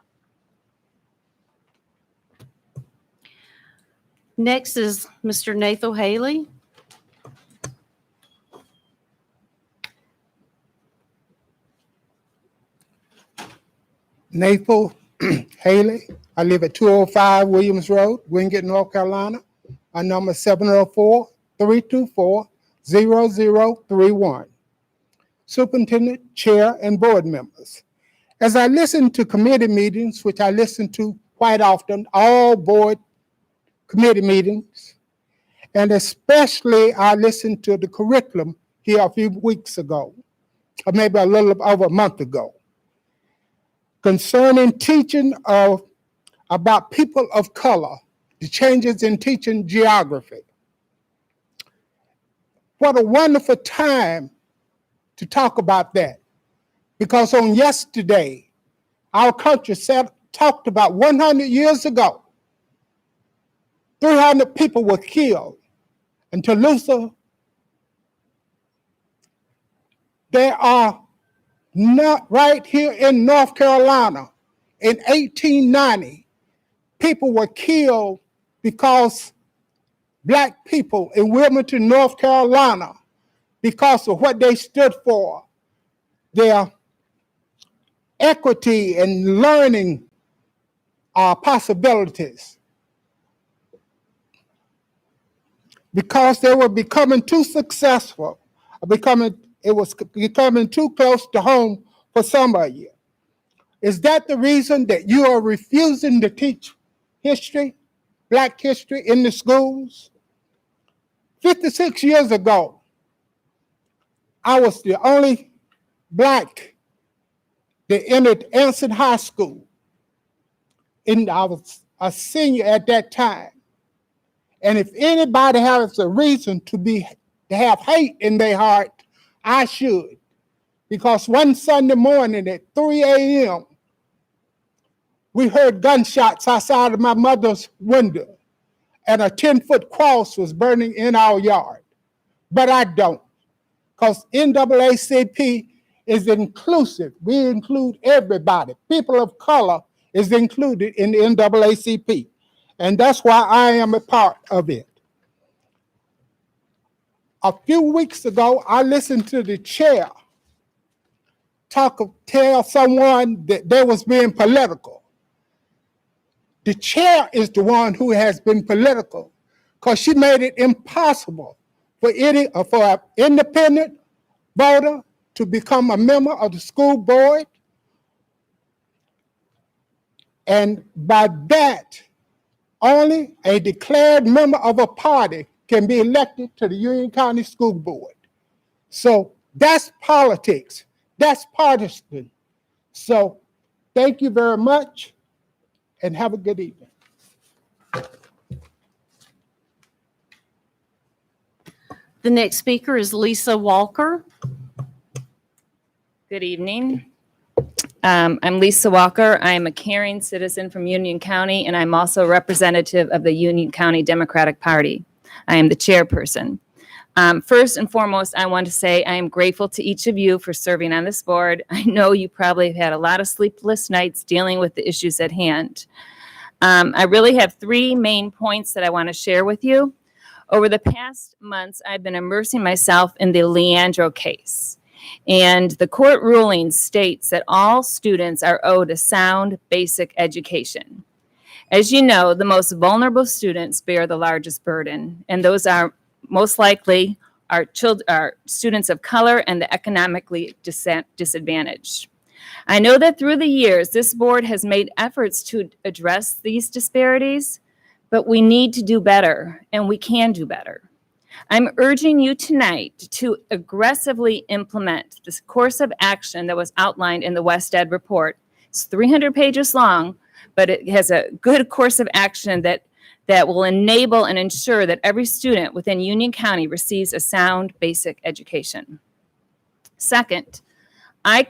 Next is Mr. Nathan Haley. Nathan Haley. I live at 205 Williams Road, Wingate, North Carolina. My number is 704-324-0031. Superintendent, chair, and board members. As I listen to committee meetings, which I listen to quite often, all board committee meetings, and especially I listened to the curriculum here a few weeks ago, or maybe a little over a month ago, concerning teaching about people of color, the changes in teaching geography. What a wonderful time to talk about that, because on yesterday, our country talked about 100 years ago, 300 people were killed in Tulsa. There are not right here in North Carolina in 1890, people were killed because Black people in Wilmington, North Carolina, because of what they stood for, their equity and learning possibilities. Because they were becoming too successful, it was becoming too close to home for some of you. Is that the reason that you are refusing to teach history, Black history, in the schools? 56 years ago, I was the only Black that entered Anson High School. And I was a senior at that time. And if anybody has a reason to have hate in their heart, I should. Because one Sunday morning at 3 a.m., we heard gunshots outside of my mother's window, and a 10-foot cross was burning in our yard. But I don't, because NAACP is inclusive. We include everybody. People of color is included in the NAACP. And that's why I am a part of it. A few weeks ago, I listened to the chair tell someone that they was being political. The chair is the one who has been political, because she made it impossible for an independent voter to become a member of the school board. And by that, only a declared member of a party can be elected to the Union County School Board. So That's politics. That's partisan. So thank you very much and have a good evening. The next speaker is Lisa Walker. Good evening. I'm Lisa Walker. I'm a caring citizen from Union County, and I'm also a representative of the Union County Democratic Party. I am the chairperson. First and foremost, I want to say I am grateful to each of you for serving on this board. I know you probably have had a lot of sleepless nights dealing with the issues at hand. I really have three main points that I want to share with you. Over the past months, I've been immersing myself in the Leandro case. And the court ruling states that all students are owed a sound, basic education. As you know, the most vulnerable students bear the largest burden, and those are most likely our students of color and the economically disadvantaged. I know that through the years, this board has made efforts to address these disparities, but we need to do better, and we can do better. I'm urging you tonight to aggressively implement this course of action that was outlined in the West Ed report. It's 300 pages long, but it has a good course of action that will enable and ensure that every student within Union County receives a sound, basic education. Second, I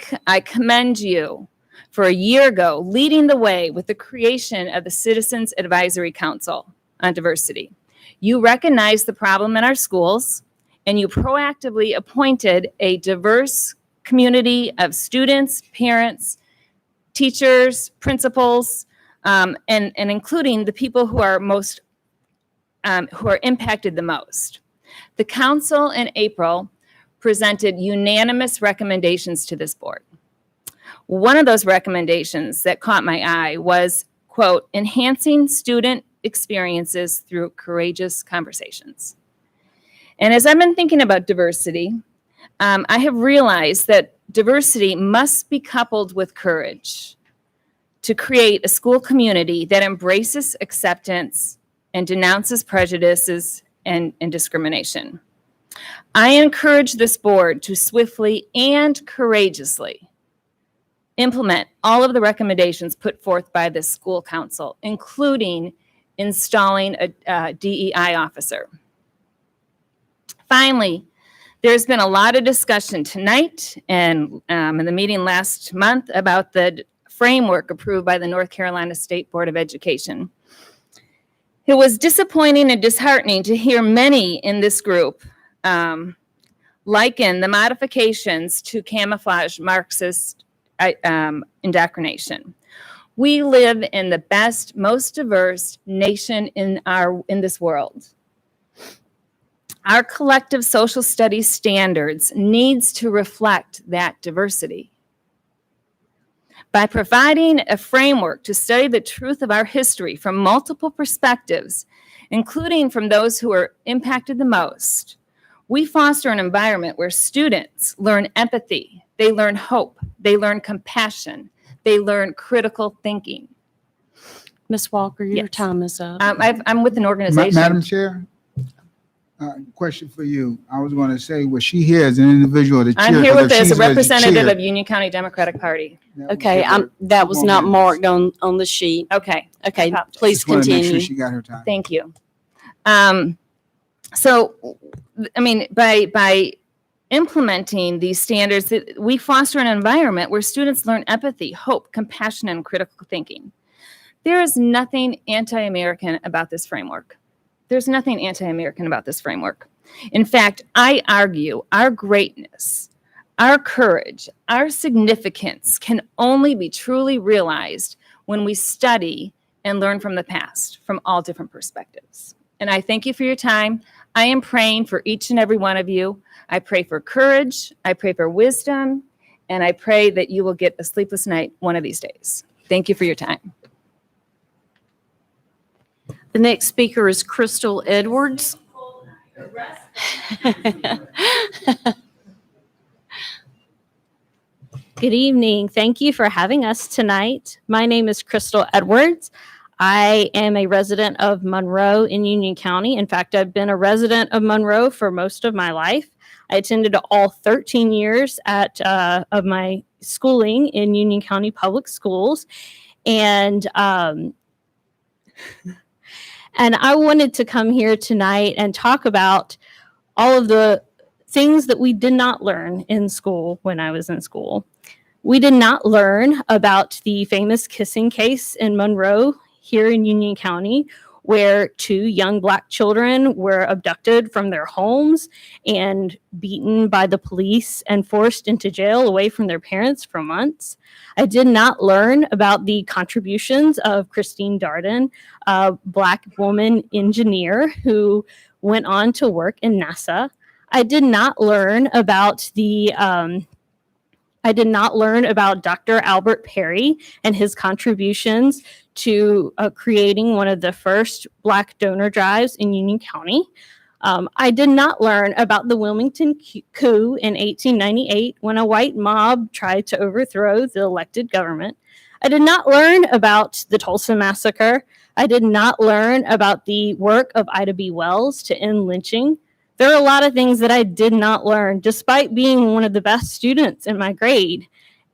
commend you for a year ago leading the way with the creation of the Citizens Advisory Council on Diversity. You recognized the problem in our schools, and you proactively appointed a diverse community of students, parents, teachers, principals, and including the people who are impacted the most. The council in April presented unanimous recommendations to this board. One of those recommendations that caught my eye was, quote, enhancing student experiences through courageous conversations. And as I've been thinking about diversity, I have realized that diversity must be coupled with courage to create a school community that embraces acceptance and denounces prejudices and discrimination. I encourage this board to swiftly and courageously implement all of the recommendations put forth by this school council, including installing a DEI officer. Finally, there's been a lot of discussion tonight and in the meeting last month about the framework approved by the North Carolina State Board of Education. It was disappointing and disheartening to hear many in this group liken the modifications to camouflage Marxist indoctrination. We live in the best, most diverse nation in this world. Our collective social studies standards needs to reflect that diversity. By providing a framework to study the truth of our history from multiple perspectives, including from those who are impacted the most, we foster an environment where students learn empathy, they learn hope, they learn compassion, they learn critical thinking. Ms. Walker, your Yes. time is up. I'm with an organization. Madam Chair, question for you. I was going to say, was she here as an individual? I'm here with as a representative of Union County Democratic Party. Okay, that was not marked on the sheet. Okay. Okay, apologize. please Just want to make sure continue. she got her time. Thank you. So, I mean, by implementing these standards, we foster an environment where students learn empathy, hope, compassion, and critical thinking. There is nothing anti-American about this framework. There's nothing anti-American about this framework. In fact, I argue our greatness, our courage, our significance can only be truly realized when we study and learn from the past, from all different perspectives. And I thank you for your time. I am praying for each and every one of you. I pray for courage, I pray for wisdom, and I pray that you will get a sleepless night one of these days. Thank you for your time. The next speaker is Crystal Edwards. Good evening. Thank you for having us tonight. My name is Crystal Edwards. I am a resident of Monroe in Union County. In fact, I've been a resident of Monroe for most of my life. I attended all 13 years of my schooling in Union County Public Schools. And I wanted to come here tonight and talk about all of the things that we did not learn in school when I was in school. We did not learn about the famous kissing case in Monroe here in Union County, where 2 young Black children were abducted from their homes and beaten by the police and forced into jail away from their parents for months. I did not learn about the contributions of Christine Darden, a Black woman engineer who went on to work in NASA. I did not learn about Dr. Albert Perry and his contributions to creating one of the first Black donor drives in Union County. I did not learn about the Wilmington coup in 1898 when a white mob tried to overthrow the elected government. I did not learn about the Tulsa Massacre. I did not learn about the work of Ida B. Wells to end lynching. There are a lot of things that I did not learn, despite being one of the best students in my grade.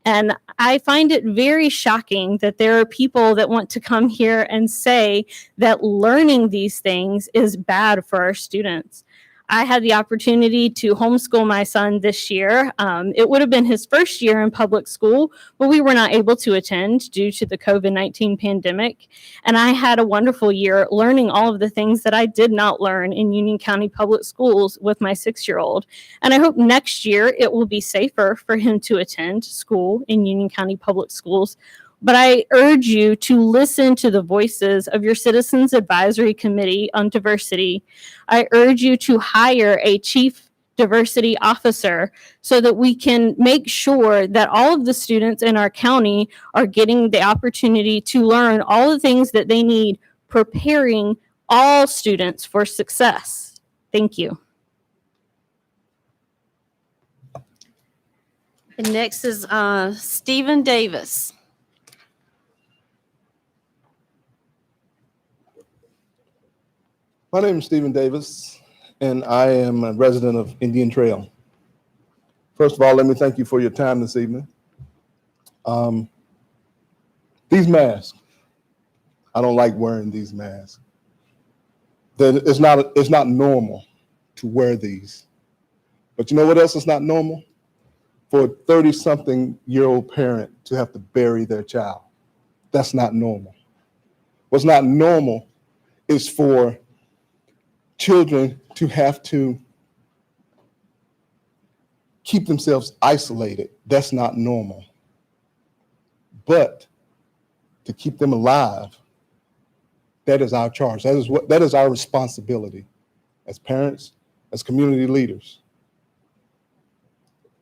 And I find it very shocking that there are people that want to come here and say that learning these things is bad for our students. I had the opportunity to homeschool my son this year. It would have been his first year in public school, but we were not able to attend due to the COVID-19 pandemic. And I had a wonderful year learning all of the things that I did not learn in Union County Public Schools with my 6-year-old. And I hope next year it will be safer for him to attend school in Union County Public Schools. But I urge you to listen to the voices of your Citizens Advisory Committee on Diversity. I urge you to hire a chief diversity officer so that we can make sure that all of the students in our county are getting the opportunity to learn all the things that they need, preparing all students for success. Thank you. And next is Stephen Davis. My name is Stephen Davis, and I am a resident of Indian Trail. First of all, let me thank you for your time this evening. These masks, I don't like wearing these masks. It's not normal to wear these. But you know what else is not normal? For a 30-something-year-old parent to have to bury their child. That's not normal. What's not normal is for children to have to keep themselves isolated. That's not normal. But to keep them alive, that is our charge. That is our responsibility as parents, as community leaders.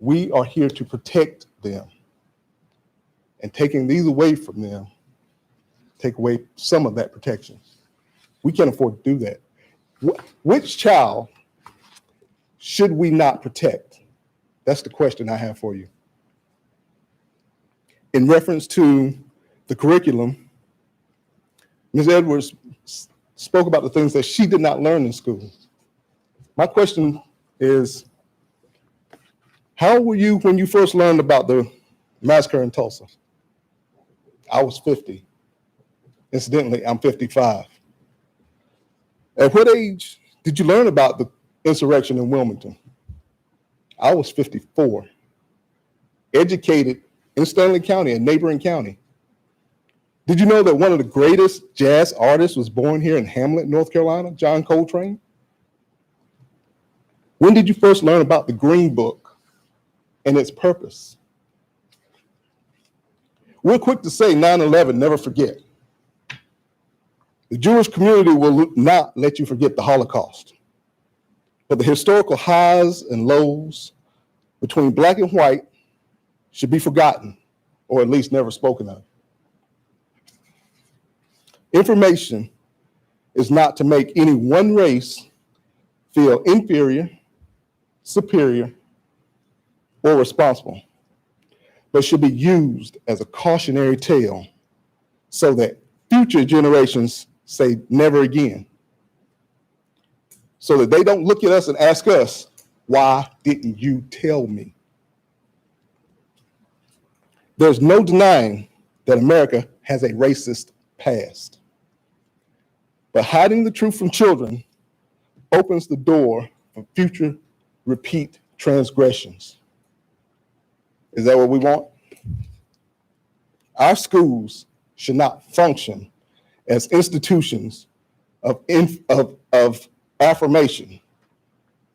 We are here to protect them. And taking these away from them, take away some of that protection. We can't afford to do that. Which child should we not protect? That's the question I have for you. In reference to the curriculum, Ms. Edwards spoke about the things that she did not learn in school. My question is, how were you when you first learned about the massacre in Tulsa? I was 50. Incidentally, I'm 55. At what age did you learn about the insurrection in Wilmington? I was 54. Educated in Stanley County, a neighboring county. Did you know that one of the greatest jazz artists was born here in Hamlet, North Carolina, John Coltrane? When did you first learn about the Green Book and its purpose? We're quick to say 9/11, never forget. The Jewish community will not let you forget the Holocaust. But the historical highs and lows between Black and white should be forgotten, or at least never spoken of. Information is not to make any one race feel inferior, superior, or responsible, but should be used as a cautionary tale so that future generations say never again. So that they don't look at us and ask us, Why didn't you tell me? There's no denying that America has a racist past. But hiding the truth from children opens the door for future repeat transgressions. Is that what we want? Our schools should not function as institutions of affirmation.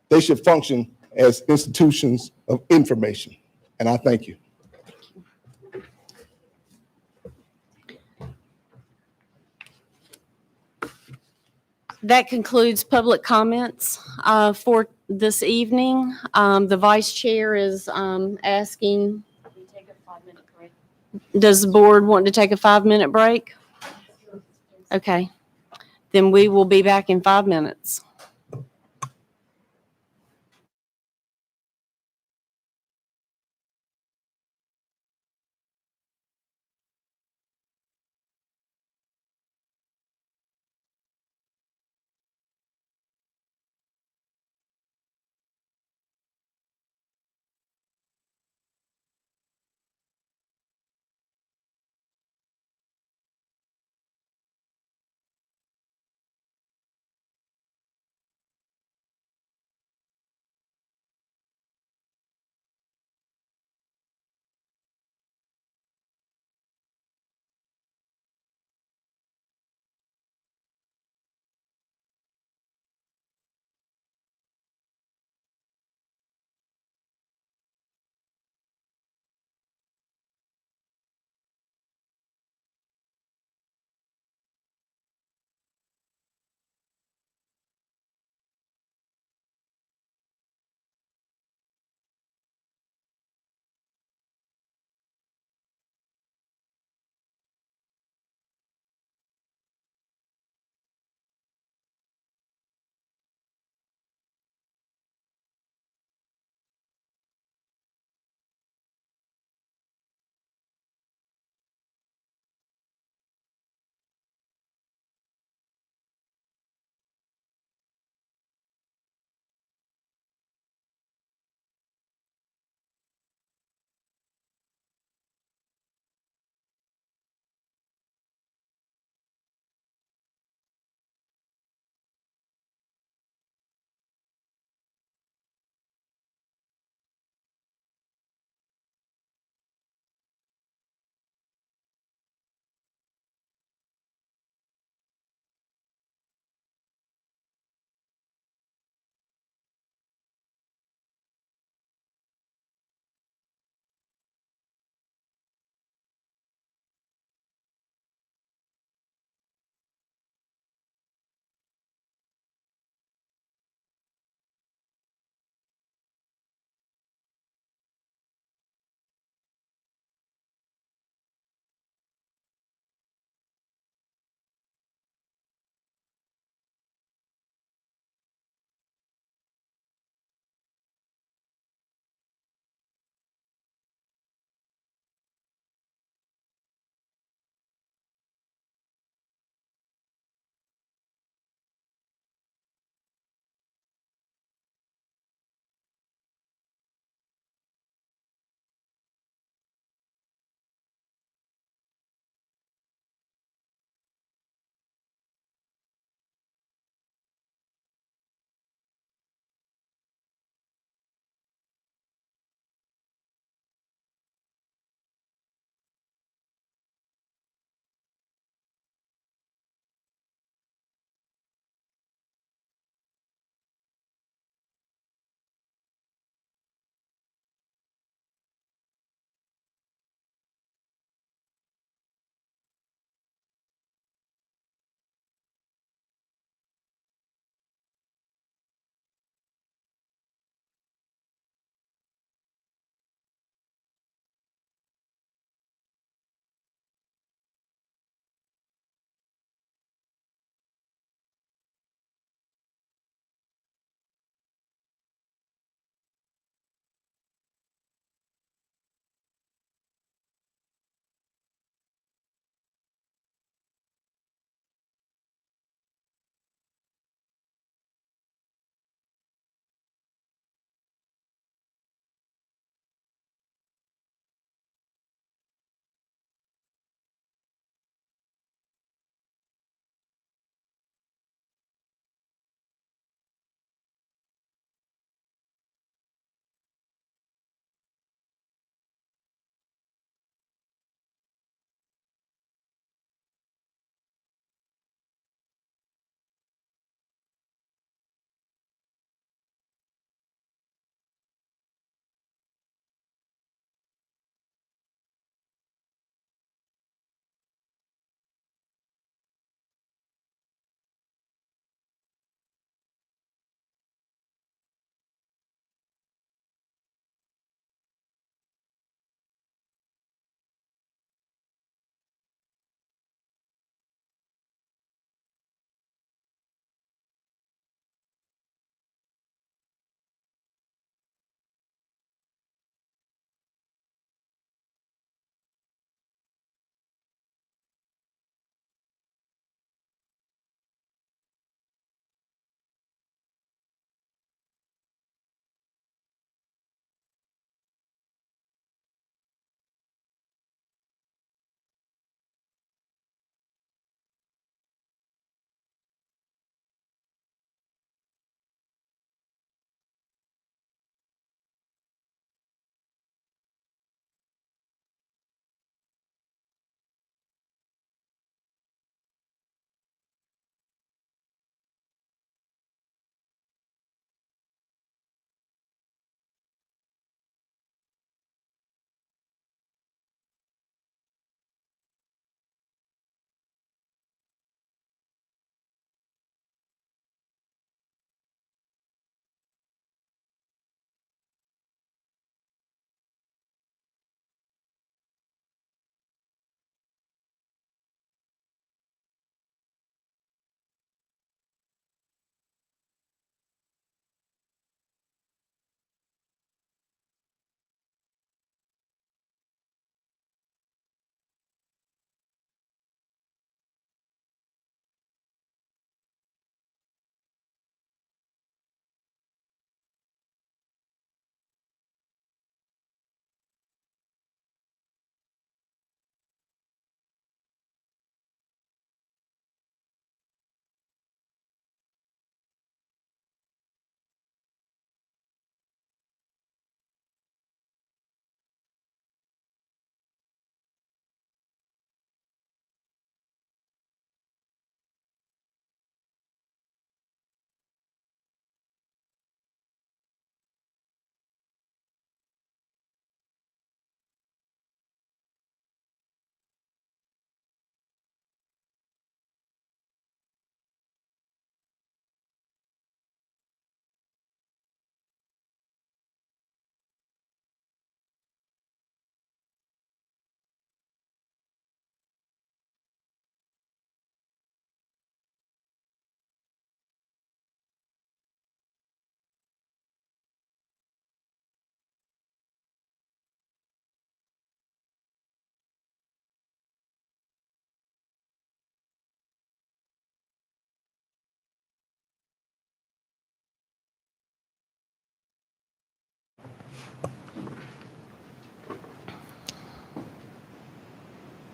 They should function as institutions of information. And I thank you. That concludes public comments for this evening. The vice chair is asking, does the board want to take a 5-minute break? Okay, then we will be back in 5 minutes.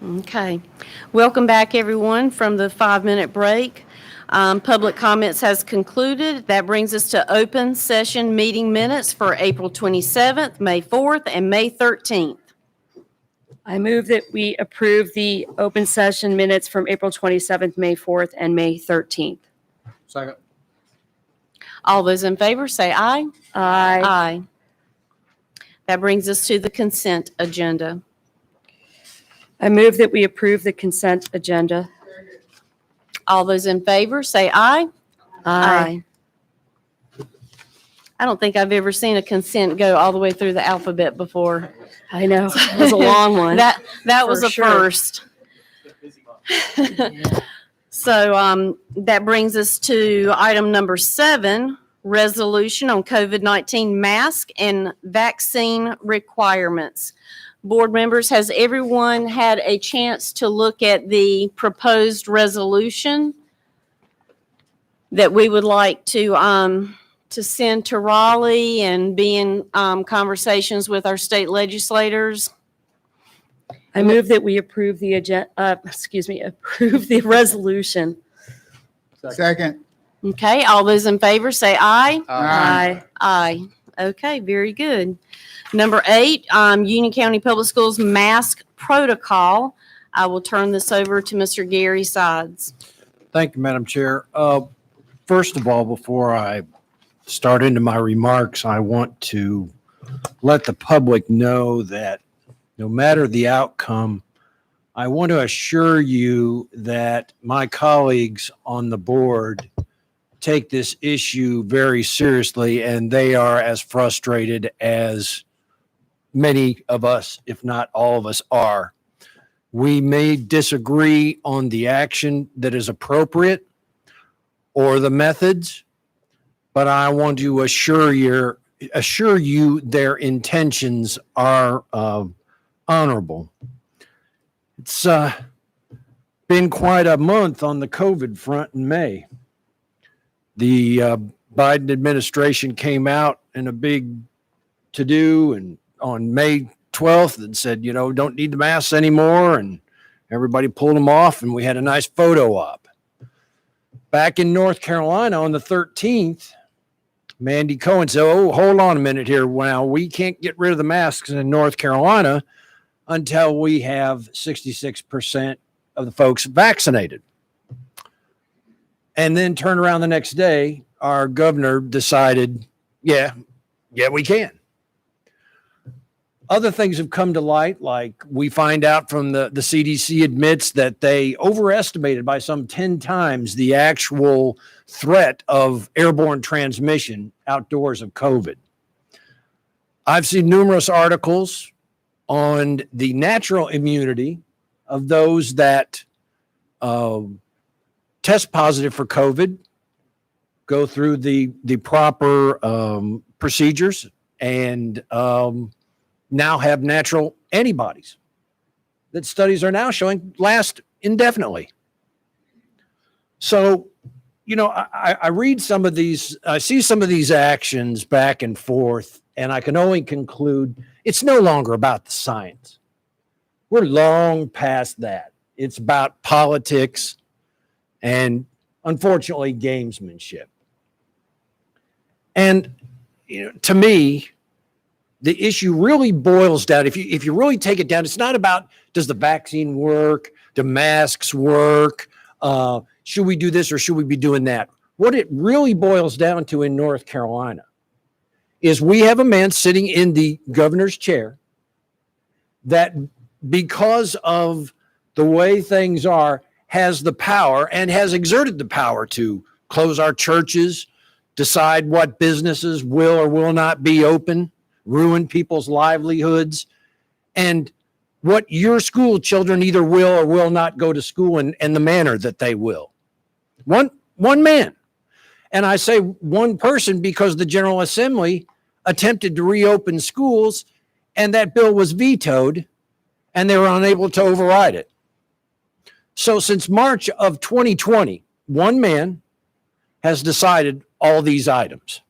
Okay. Welcome back, everyone, from the 5-minute break. Public comments has concluded. That brings us to open session meeting minutes for April 27th, May 4th, and May 13th. I move that we approve the open session minutes from April 27th, May 4th, and May 13th. Second. All those in favor say aye. Aye. Aye. That brings us to the consent agenda. I move that we approve the consent agenda. All those in favor say aye. Aye. I don't think I've ever seen a consent go all the way through the alphabet before. I know, it was a long one. That was for a sure. first. So that brings us to item number 7, resolution on COVID-19 mask and vaccine requirements. Board members, has everyone had a chance to look at the proposed resolution that we would like to send to Raleigh and be in conversations with our state legislators? I move that we approve the approve the resolution. Second. Okay, all those in favor say aye. Aye. Aye. Okay, very good. Number 8, Union County Public Schools mask protocol. I will turn this over to Mr. Gary Sides. Thank you, Madam Chair. First of all, before I start into my remarks, I want to let the public know that no matter the outcome, I want to assure you that my colleagues on the board take this issue very seriously, and they are as frustrated as many of us, if not all of us, are. We may disagree on the action that is appropriate or the methods, but I want to assure you their intentions are honorable. It's been quite a month on the COVID front in May. The Biden administration came out in a big to-do and on May 12th and said, don't need the masks anymore, and everybody pulled them off, and we had a nice photo op. Back in North Carolina on the 13th, Mandy Cohen said, hold on a minute here. Well, we can't get rid of the masks in North Carolina until we have 66% of the folks vaccinated. And then turned around the next day, our governor decided, yeah, we can. Other things have come to light, like we find out from the CDC admits that they overestimated by some 10 times the actual threat of airborne transmission outdoors of COVID. I've seen numerous articles on the natural immunity of those that test positive for COVID, go through the proper procedures, and now have natural antibodies that studies are now showing last indefinitely. So, I read some of these, I see some of these actions back and forth, and I can only conclude it's no longer about the science. We're long past that. It's about politics and, unfortunately, gamesmanship. And, to me, the issue really boils down, if you really take it down, it's not about does the vaccine work, do masks work, should we do this or should we be doing that? What it really boils down to in North Carolina is we have a man sitting in the governor's chair that, because of the way things are, has the power and has exerted the power to close our churches, decide what businesses will or will not be open, ruin people's livelihoods, and what your school children either will or will not go to school in the manner that they will. One man. And I say one person because the General Assembly attempted to reopen schools, and that bill was vetoed, and they were unable to override it. So since March of 2020, one man has decided all these items.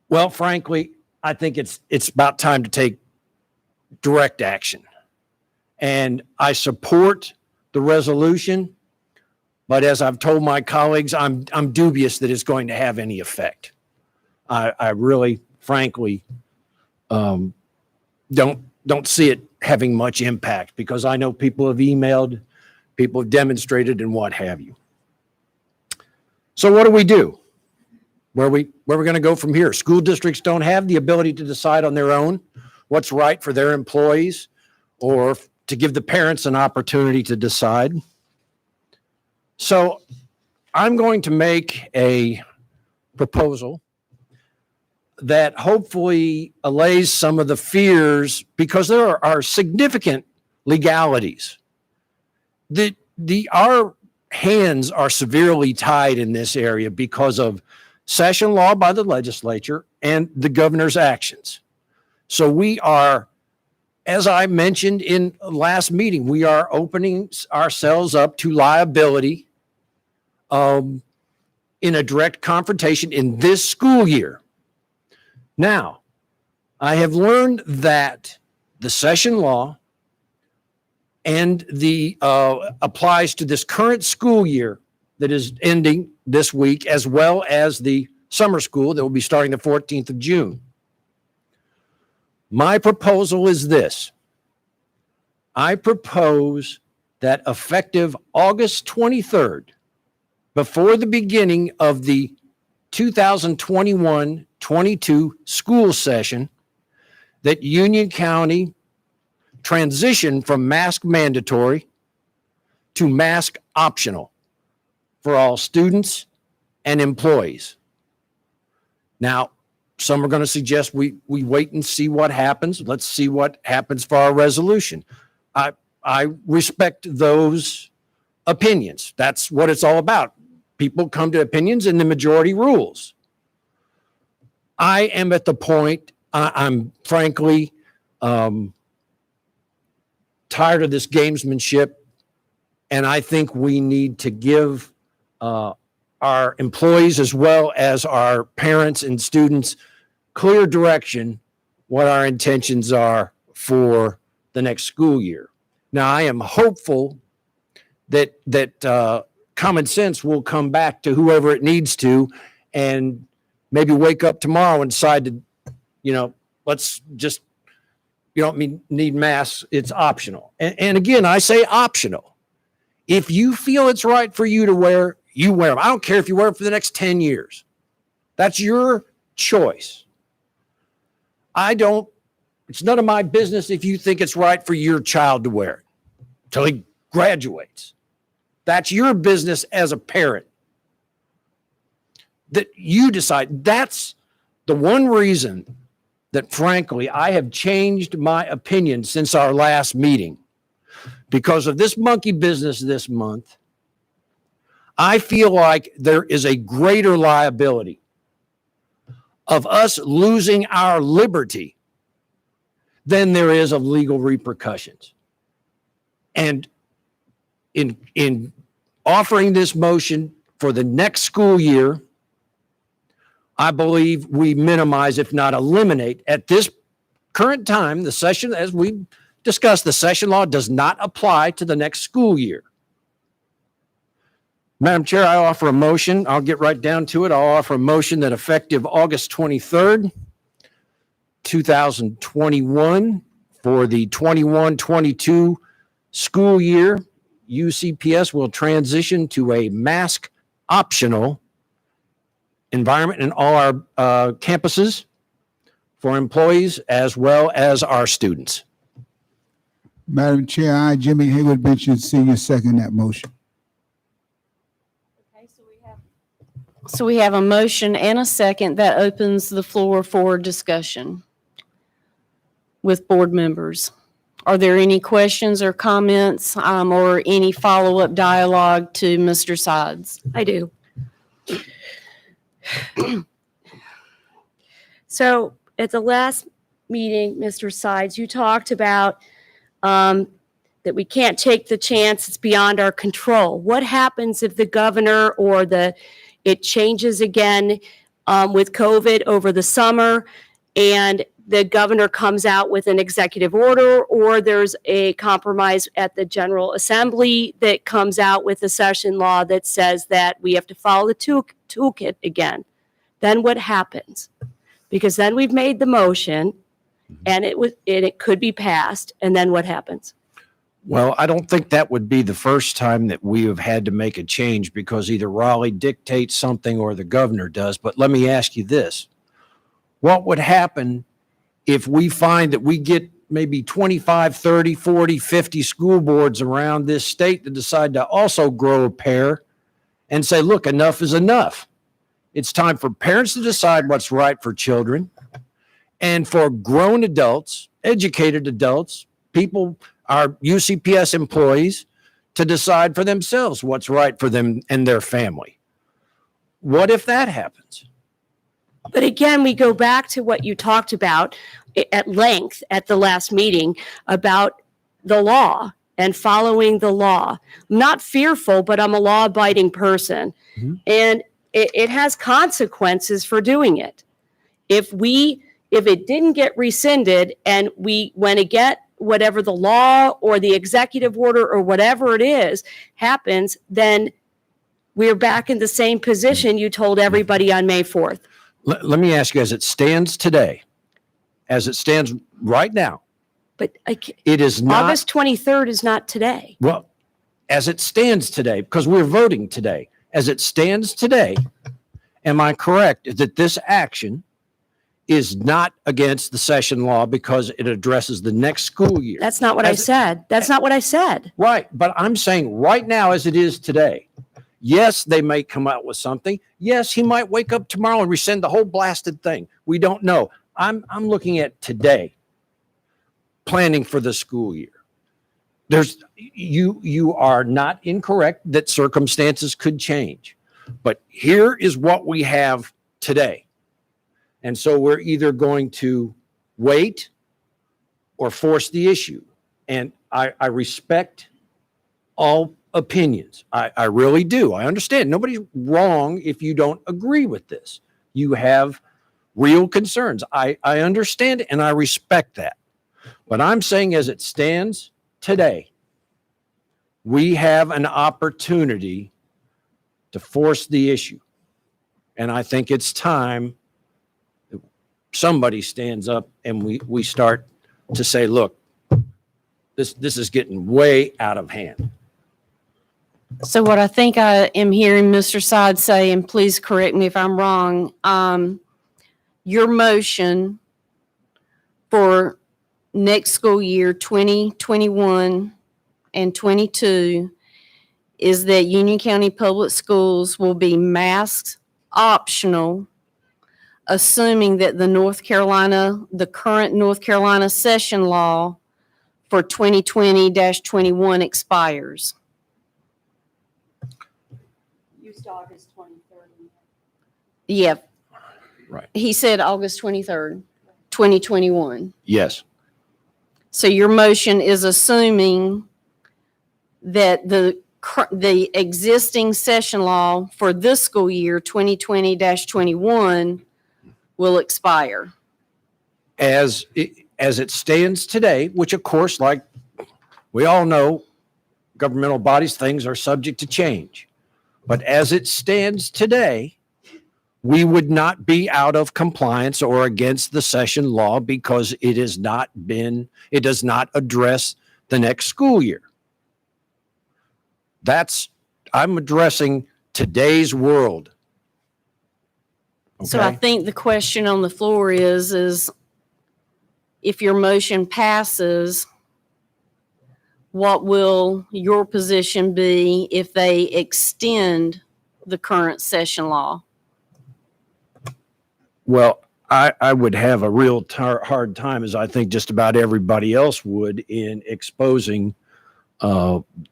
Well, frankly, I think it's about time to take direct action. and I support the resolution. But as I've told my colleagues, I'm dubious that it's going to have any effect. I really, frankly, don't see it having much impact, because I know people have emailed, people have demonstrated, and what have you. So what do we do? Where are we going to go from here? School districts don't have the ability to decide on their own what's right for their employees, or to give the parents an opportunity to decide. So I'm going to make a proposal that hopefully allays some of the fears, because there are significant legalities. Our hands are severely tied in this area because of session law by the legislature and the governor's actions. So we are, as I mentioned in last meeting, we are opening ourselves up to liability in a direct confrontation in this school year. Now, I have learned that the session law and the applies to this current school year that is ending this week, as well as the summer school that will be starting the 14th of June. My proposal is this. I propose that effective August 23rd, before the beginning of the 2021-22 school session, that Union County transition from mask mandatory to mask optional for all students and employees. Now, some are going to suggest we wait and see what happens. Let's see what happens for our resolution. I respect those opinions. That's what it's all about. People come to opinions and the majority rules. I am at the point, I'm frankly tired of this gamesmanship, and I think we need to give our employees, as well as our parents and students, clear direction what our intentions are for the next school year. Now, I am hopeful that common sense will come back to whoever it needs to, and maybe wake up tomorrow and decide to, let's just, you don't need masks, it's optional. And again, I say optional. If you feel it's right for you to wear, you wear them. I don't care if you wear them for the next 10 years. That's your choice. It's none of my business if you think it's right for your child to wear it till he graduates. That's your business as a parent. That you decide. That's the one reason that, frankly, I have changed my opinion since our last meeting. Because of this monkey business this month, I feel like there is a greater liability of us losing our liberty than there is of legal repercussions. And in offering this motion for the next school year, I believe we minimize, if not eliminate, at this current time, the session, as we discussed, the session law does not apply to the next school year. Madam Chair, I offer a motion. I'll get right down to it. I'll offer a motion that effective August 23rd, 2021, for the 21-22 school year, UCPS will transition to a mask optional environment in all our campuses for employees as well as our students. Madam Chair, I, Jimmy Haywood Benson, Senior, second that motion. So we have a motion and a second that opens the floor for discussion with board members. Are there any questions or comments or any follow-up dialogue to Mr. Sides? I do. So at the last meeting, Mr. Sides, you talked about that we can't take the chance, it's beyond our control. What happens if the governor or it changes again with COVID over the summer, and the governor comes out with an executive order, or there's a compromise at the General Assembly that comes out with a session law that says that we have to follow the toolkit again. Then what happens? Because then we've made the motion and it could be passed, and then what happens? Well, I don't think that would be the first time that we have had to make a change because either Raleigh dictates something or the governor does. But let me ask you this. What would happen if we find that we get maybe 25, 30, 40, 50 school boards around this state that decide to also grow a pair and say, look, enough is enough. It's time for parents to decide what's right for children and for grown adults, educated adults, people, our UCPS employees, to decide for themselves what's right for them and their family. What if that happens? But again, we go back to what you talked about at length at the last meeting about the law and following the law. I'm not fearful, but I'm a law-abiding person. Mm-hmm. And it has consequences for doing it. If it didn't get rescinded and we went to get whatever the law or the executive order or whatever it is happens, then we're back in the same position you told everybody on May 4th. Let me ask you, as it stands today, as it stands right now, but it is not. August 23rd is not today. Well, as it stands today, because we're voting today, as it stands today, am I correct that this action is not against the session law because it addresses the next school year? That's not what I said. That's not what I said. Right. But I'm saying right now, as it is today, yes, they may come out with something. Yes, he might wake up tomorrow and rescind the whole blasted thing. We don't know. I'm looking at today, planning for the school year. You are not incorrect that circumstances could change, but here is what we have today. And so we're either going to wait or force the issue. And I respect all opinions. I really do. I understand. Nobody's wrong if you don't agree with this. You have real concerns. I understand it and I respect that. But I'm saying as it stands today, we have an opportunity to force the issue. And I think it's time that somebody stands up and we start to say, look, this is getting way out of hand. So what I think I am hearing Mr. Side say, and please correct me if I'm wrong, your motion for next school year 2021 and 22 is that Union County Public Schools will be masks optional, assuming that the current North Carolina session law for 2020-21 expires. August 23rd. Yeah. Right. He said August 23rd, 2021. Yes. So your motion is assuming that the existing session law for this school year, 2020-21, will expire. As it stands today, which of course, like we all know, governmental bodies, things are subject to change. But as it stands today, we would not be out of compliance or against the session law because it does not address the next school year. I'm addressing today's world. Okay? So I think the question on the floor is if your motion passes, what will your position be if they extend the current session law? Well, I would have a real hard time, as I think just about everybody else would, in exposing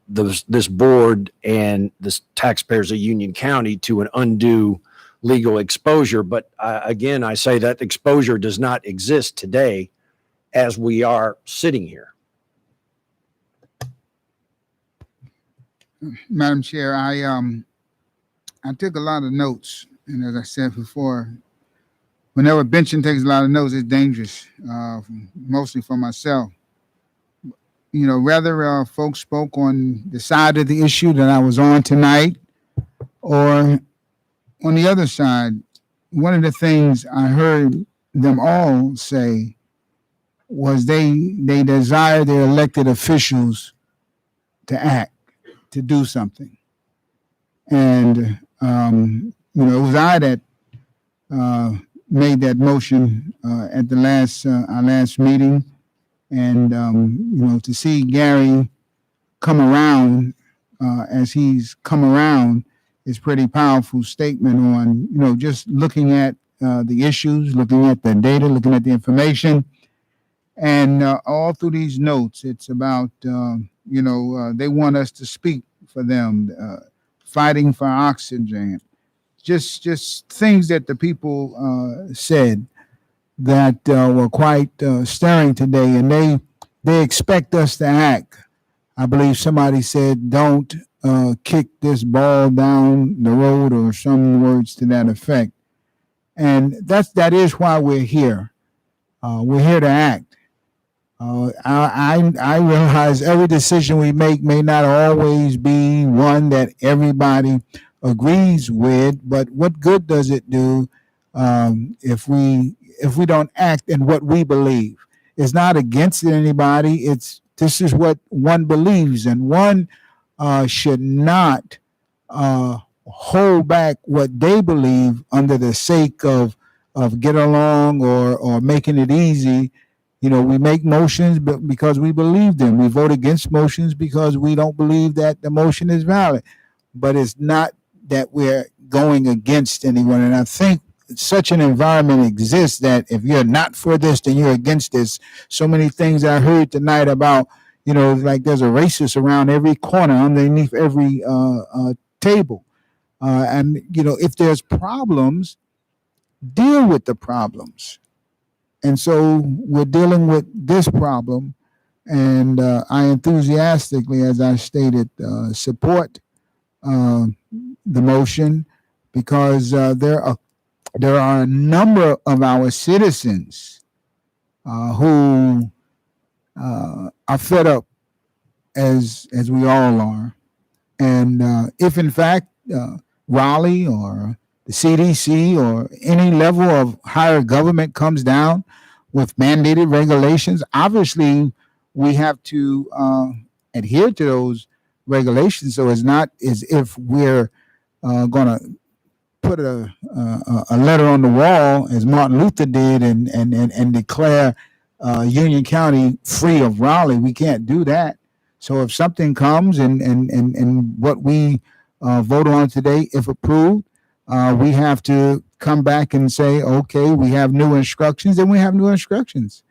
this board and the taxpayers of Union County to an undue legal exposure. But again, I say that exposure does not exist today as we are sitting here. Madam Chair, I took a lot of notes, and as I said before, whenever benching takes a lot of notes, it's dangerous, mostly for myself. You know, rather folks spoke on the side of the issue that I was on tonight or on the other side. One of the things I heard them all say was they desire their elected officials to act, to do something. And, you know, it was I that made that motion at the our last meeting. And, you know, to see Gary come around as he's come around is pretty powerful statement on, you know, just looking at the issues, looking at the data, looking at the information. And all through these notes, it's about, you know, they want us to speak for them, fighting for oxygen, just things that the people said that were quite stirring today, and they expect us to act. I believe somebody said, "Don't kick this ball down the road," or some words to that effect. And that is why we're here. We're here to act. I realize every decision we make may not always be one that everybody agrees with, but what good does it do if we don't act in what we believe? It's not against anybody. This is what one believes, and one should not hold back what they believe under the sake of get along or making it easy. You know, we make motions because we believe them. We vote against motions because we don't believe that the motion is valid. But it's not that we're going against anyone. And I think such an environment exists that if you're not for this, then you're against this. So many things I heard tonight about, you know, like there's a racist around every corner, underneath every table. And, you know, if there's problems, deal with the problems. And so we're dealing with this problem. And I enthusiastically, as I stated, support the motion because there are a number of our citizens who are fed up, as we all are. And if in fact Raleigh or the CDC or any level of higher government comes down with mandated regulations, obviously we have to adhere to those regulations. So it's not as if we're going to put a letter on the wall as Martin Luther did and declare Union County free of Raleigh. We can't do that. So if something comes and what we vote on today, if approved, we have to come back and say, okay, we have new instructions, and we have new instructions.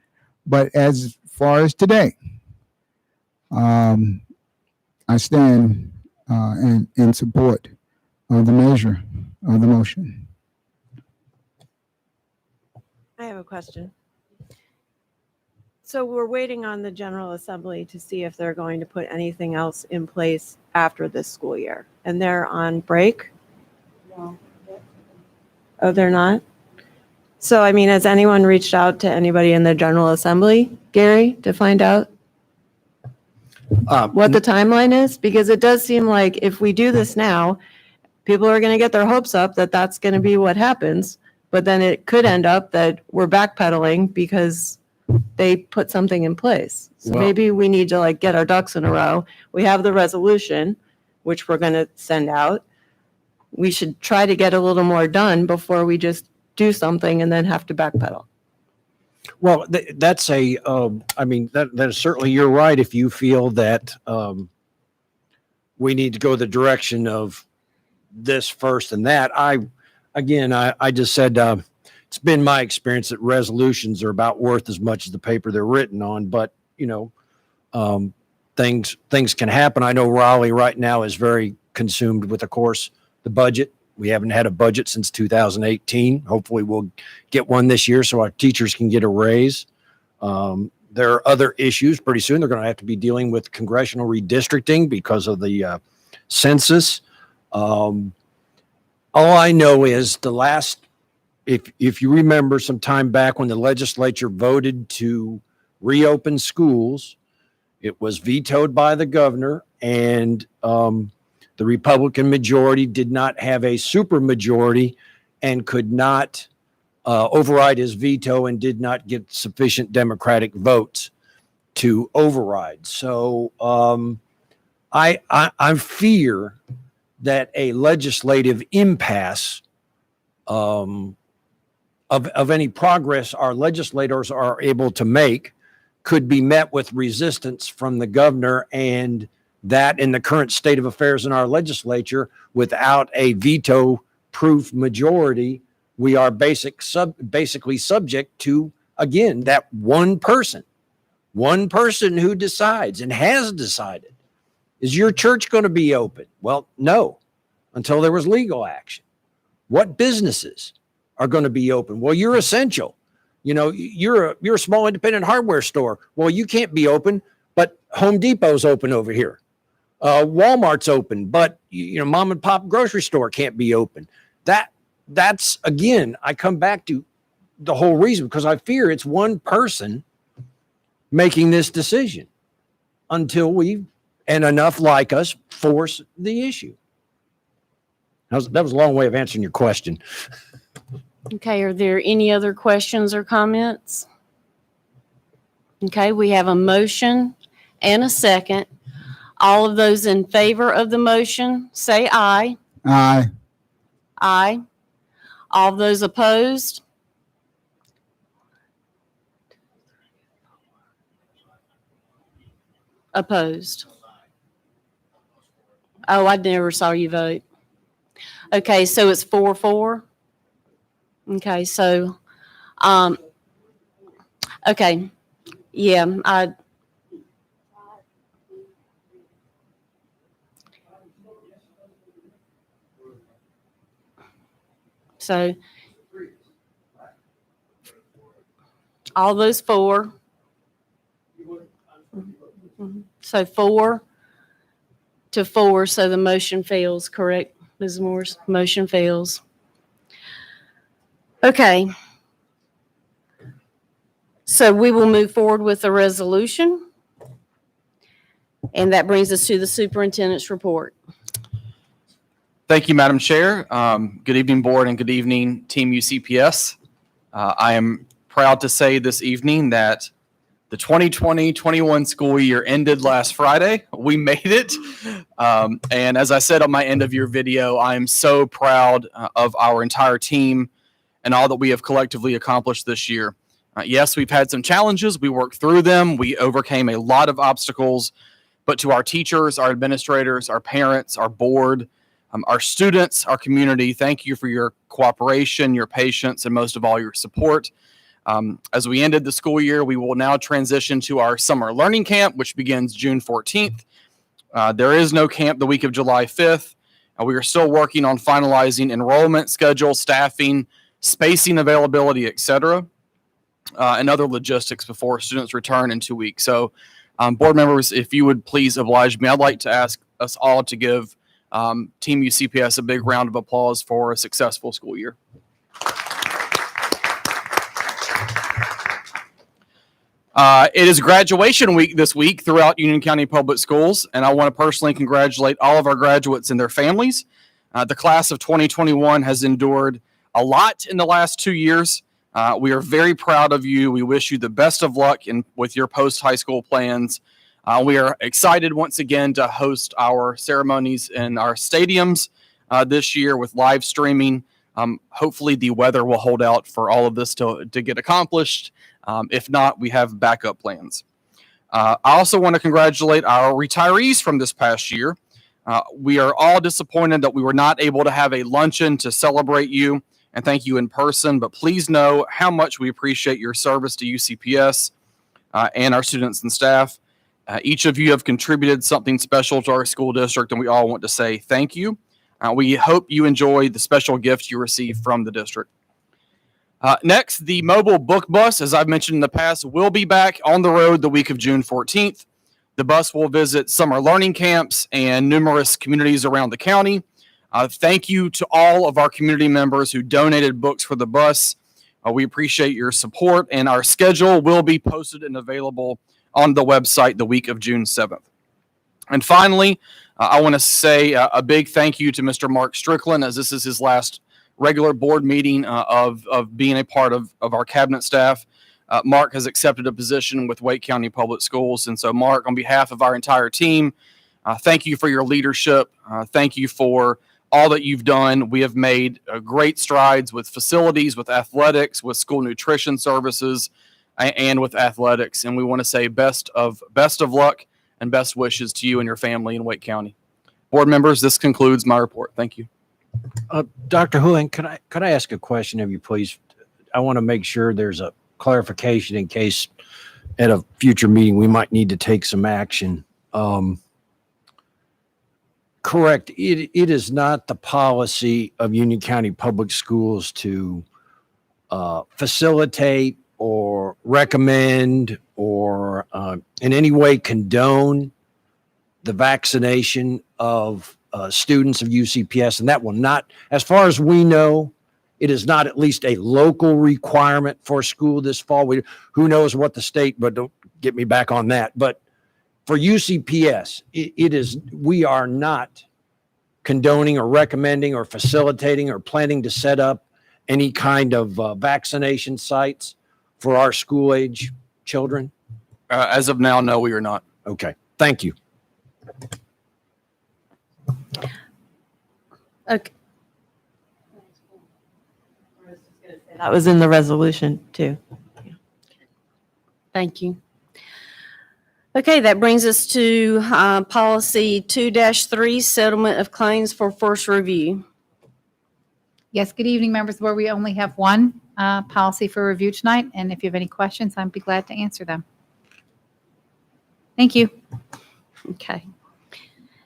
But as far as today, I stand in support of the measure of the motion. I have a question. So we're waiting on the General Assembly to see if they're going to put anything else in place after this school year. And they're on break? No. Oh, they're not? So, I mean, has anyone reached out to anybody in the General Assembly, Gary, to find out what the timeline is? Because it does seem like if we do this now, people are going to get their hopes up that that's going to be what happens. But then it could end up that we're backpedaling because they put something in place. So maybe we need to like get our ducks in a row. We have the resolution, which we're going to send out. We should try to get a little more done before we just do something and then have to backpedal. Well, that's I mean, that is certainly, you're right. If you feel that we need to go the direction of this first and that, I just said, it's been my experience that resolutions are about worth as much as the paper they're written on, but you know, things can happen. I know Raleigh right now is very consumed with, of course, the budget. We haven't had a budget since 2018. Hopefully we'll get one this year so our teachers can get a raise. There are other issues. Pretty soon they're going to have to be dealing with congressional redistricting because of the census. All I know is if you remember some time back when the legislature voted to reopen schools, it was vetoed by the governor, and the Republican majority did not have a supermajority and could not override his veto and did not get sufficient Democratic votes to override. So I fear that a legislative impasse of any progress our legislators are able to make could be met with resistance from the governor, and that in the current state of affairs in our legislature, without a veto-proof majority, we are basically subject to, again, that one person who decides and has decided. Is your church going to be open? Well, no, until there was legal action. What businesses are going to be open? Well, you're essential. You know, you're a small independent hardware store. Well, you can't be open, but Home Depot's open over here. Walmart's open, but mom and pop grocery store can't be open. That's again, I come back to the whole reason, because I fear it's one person making this decision until we, and enough like us, force the issue. That was a long way of answering your question. Okay, are there any other questions or comments? Okay, we have a motion and a second. All of those in favor of the motion, say aye. Aye. Aye. All those opposed? Opposed. Oh, I never saw you vote. Okay, so it's 4-4. Okay, so, okay, yeah, so all those four. So 4-4, so the motion fails, correct, Ms. Morris? Motion fails. Okay. So we will move forward with the resolution. And that brings us to the superintendent's report. Thank you, Madam Chair. Good evening, board, and good evening, Team UCPS. I am proud to say this evening that the 2020-21 school year ended last Friday. We made it. And as I said on my end of year video, I am so proud of our entire team and all that we have collectively accomplished this year. Yes, we've had some challenges. We worked through them. We overcame a lot of obstacles. But to our teachers, our administrators, our parents, our board, our students, our community, thank you for your cooperation, your patience, and most of all, your support. As we ended the school year, we will now transition to our summer learning camp, which begins June 14th. There is no camp the week of July 5th. We are still working on finalizing enrollment schedule, staffing, spacing availability, etc., and other logistics before students return in 2 weeks. So, board members, if you would please oblige me, I'd like to ask us all to give Team UCPS a big round of applause for a successful school year. It is graduation week this week throughout Union County Public Schools, and I want to personally congratulate all of our graduates and their families. The class of 2021 has endured a lot in the last 2 years. We are very proud of you. We wish you the best of luck with your post-high school plans. We are excited once again to host our ceremonies in our stadiums this year with live streaming. Hopefully the weather will hold out for all of this to get accomplished. If not, we have backup plans. I also want to congratulate our retirees from this past year. We are all disappointed that we were not able to have a luncheon to celebrate you and thank you in person, but please know how much we appreciate your service to UCPS and our students and staff. Each of you have contributed something special to our school district, and we all want to say thank you. We hope you enjoy the special gifts you receive from the district. Next, the mobile book bus, as I've mentioned in the past, will be back on the road the week of June 14th. The bus will visit summer learning camps and numerous communities around the county. Thank you to all of our community members who donated books for the bus. We appreciate your support, and our schedule will be posted and available on the website the week of June 7th. And finally, I want to say a big thank you to Mr. Mark Strickland, as this is his last regular board meeting of being a part of our cabinet staff. Mark has accepted a position with Wake County Public Schools. And so, Mark, on behalf of our entire team, thank you for your leadership. Thank you for all that you've done. We have made great strides with facilities, with athletics, with school nutrition services, and with athletics. And we want to say best of luck and best wishes to you and your family in Wake County. Board members, this concludes my report. Thank you. Dr. Houlihan, could I ask a question of you, please? I want to make sure there's a clarification in case at a future meeting we might need to take some action. Correct. It is not the policy of Union County Public Schools to facilitate or recommend or in any way condone the vaccination of students of UCPS. And that will not, as far as we know, it is not at least a local requirement for school this fall. Who knows what the state, but don't get me back on that. But for UCPS, it is, we are not condoning or recommending or facilitating or planning to set up any kind of vaccination sites for our school age children? As of now, no, we are not. Okay, thank you. Okay. That was in the resolution too. Thank you. Okay, that brings us to policy 2-3, settlement of claims for first review. Yes, good evening, members of the board. We only have one policy for review tonight, and if you have any questions, I'd be glad to answer them. Thank you. Okay.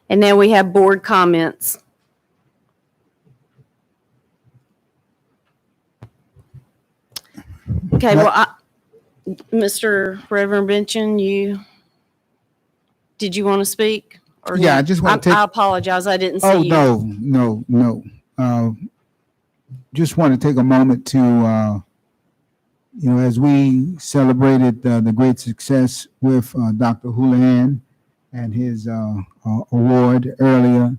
And now we have board comments. Okay, well, Mr. Reverend Benson, did you want to speak? Or Yeah, no? I just want to I apologize, I didn't see you. No. Just want to take a moment to, as we celebrated the great success with Dr. Houlihan and his award earlier,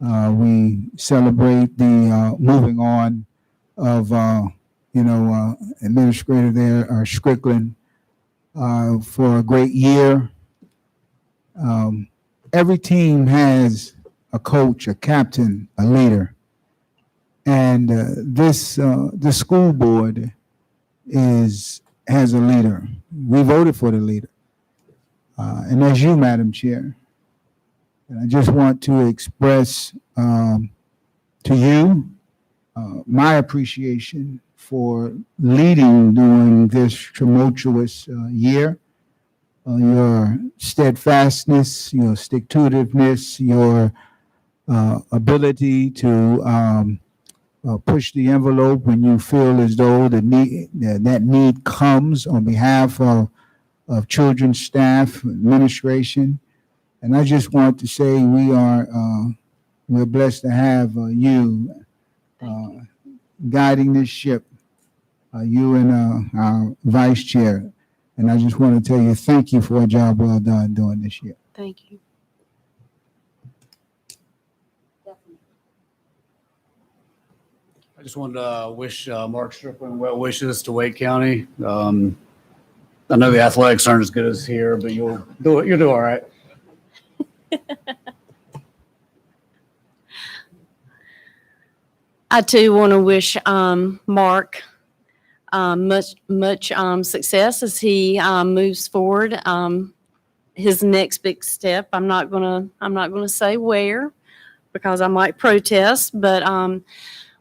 we celebrate the moving on of, Administrator there, Strickland, for a great year. Every team has a coach, a captain, a leader. And the school board has a leader. We voted for the leader. And that's you, Madam Chair. And I just want to express to you my appreciation for leading during this tumultuous year. Your steadfastness, your stick-to-itiveness, your ability to push the envelope when you feel as though that need comes on behalf of children's staff, administration. And I just want to say we're blessed to have you guiding this ship, you and our vice chair. And I just want to tell you, thank you for a job well done doing this year. Thank you. I just wanted to wish Mark Strickland well wishes to Wake County. I know the athletics aren't as good as here, but you'll do all right. I too want to wish Mark much success as he moves forward. His next big step. I'm not gonna say where, because I might protest. But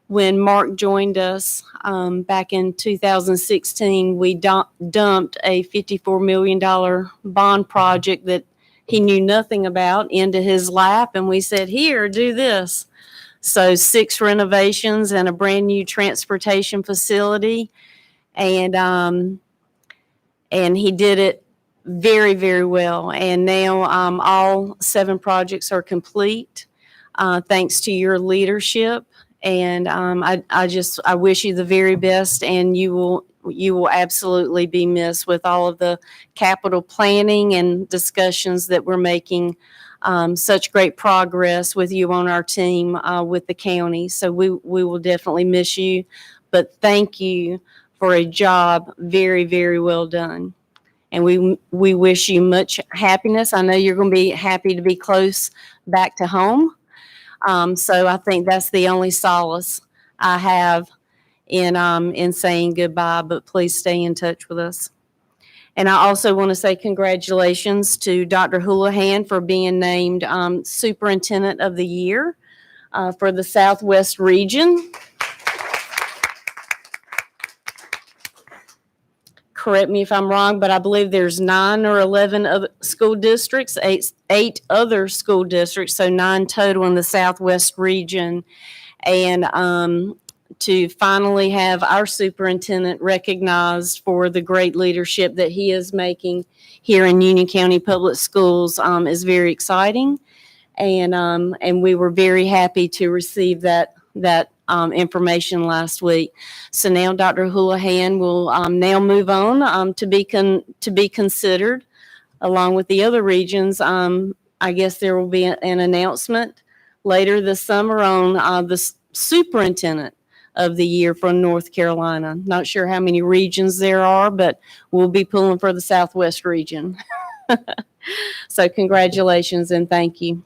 when Mark joined us back in 2016, we dumped a $54 million bond project that he knew nothing about into his lap, and we said, "Here, do this." So 6 renovations and a brand new transportation facility. And he did it very, very well. And now all 7 projects are complete. thanks to your leadership. And I wish you the very best, and you will absolutely be missed with all of the capital planning and discussions that we're making. Such great progress with you on our team with the county. So we will definitely miss you, but thank you for a job very, very well done. And we wish you much happiness. I know you're going to be happy to be close back to home. So I think that's the only solace I have in saying goodbye, but please stay in touch with us. And I also want to say congratulations to Dr. Houlihan for being named Superintendent of the Year for the Southwest region. Correct me if I'm wrong, but I believe there's 9 or 11 other school districts, eight other school districts, so 9 total in the Southwest region. And to finally have our superintendent recognized for the great leadership that he is making here in Union County Public Schools is very exciting. And we were very happy to receive that information last week. So now Dr. Houlihan will now move on to be considered along with the other regions. I guess there will be an announcement later this summer on the superintendent of the year for North Carolina. Not sure how many regions there are, but we'll be pulling for the Southwest region. So congratulations and thank you.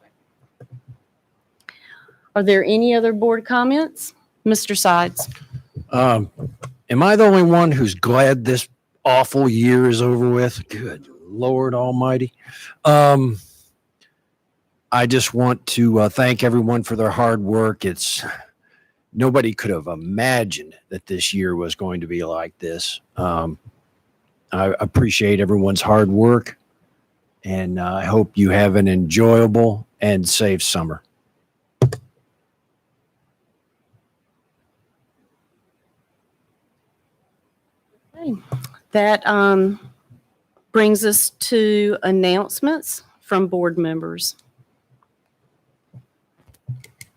Are there any other board comments? Mr. Sides. Am I the only one who's glad this awful year is over with? Good Lord Almighty. I just want to thank everyone for their hard work. Nobody could have imagined that this year was going to be like this. I appreciate everyone's hard work, and I hope you have an enjoyable and safe summer. Okay. That brings us to announcements from board members.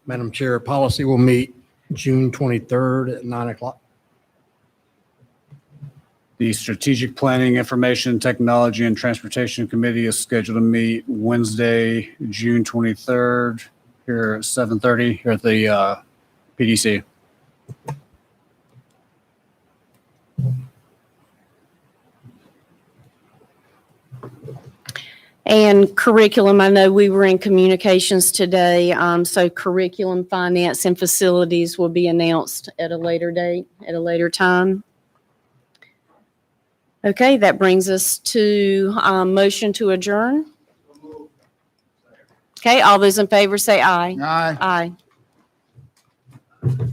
Madam Chair, policy will meet June 23rd at 9 o'clock. The Strategic Planning, Information Technology, and Transportation Committee is scheduled to meet Wednesday, June 23rd, here at 7:30 here at the PDC. And curriculum, I know we were in communications today, so curriculum, finance, and facilities will be announced at a later date, at a later time. Okay, that brings us to motion to adjourn. Okay, all those in favor say aye. Aye. Aye.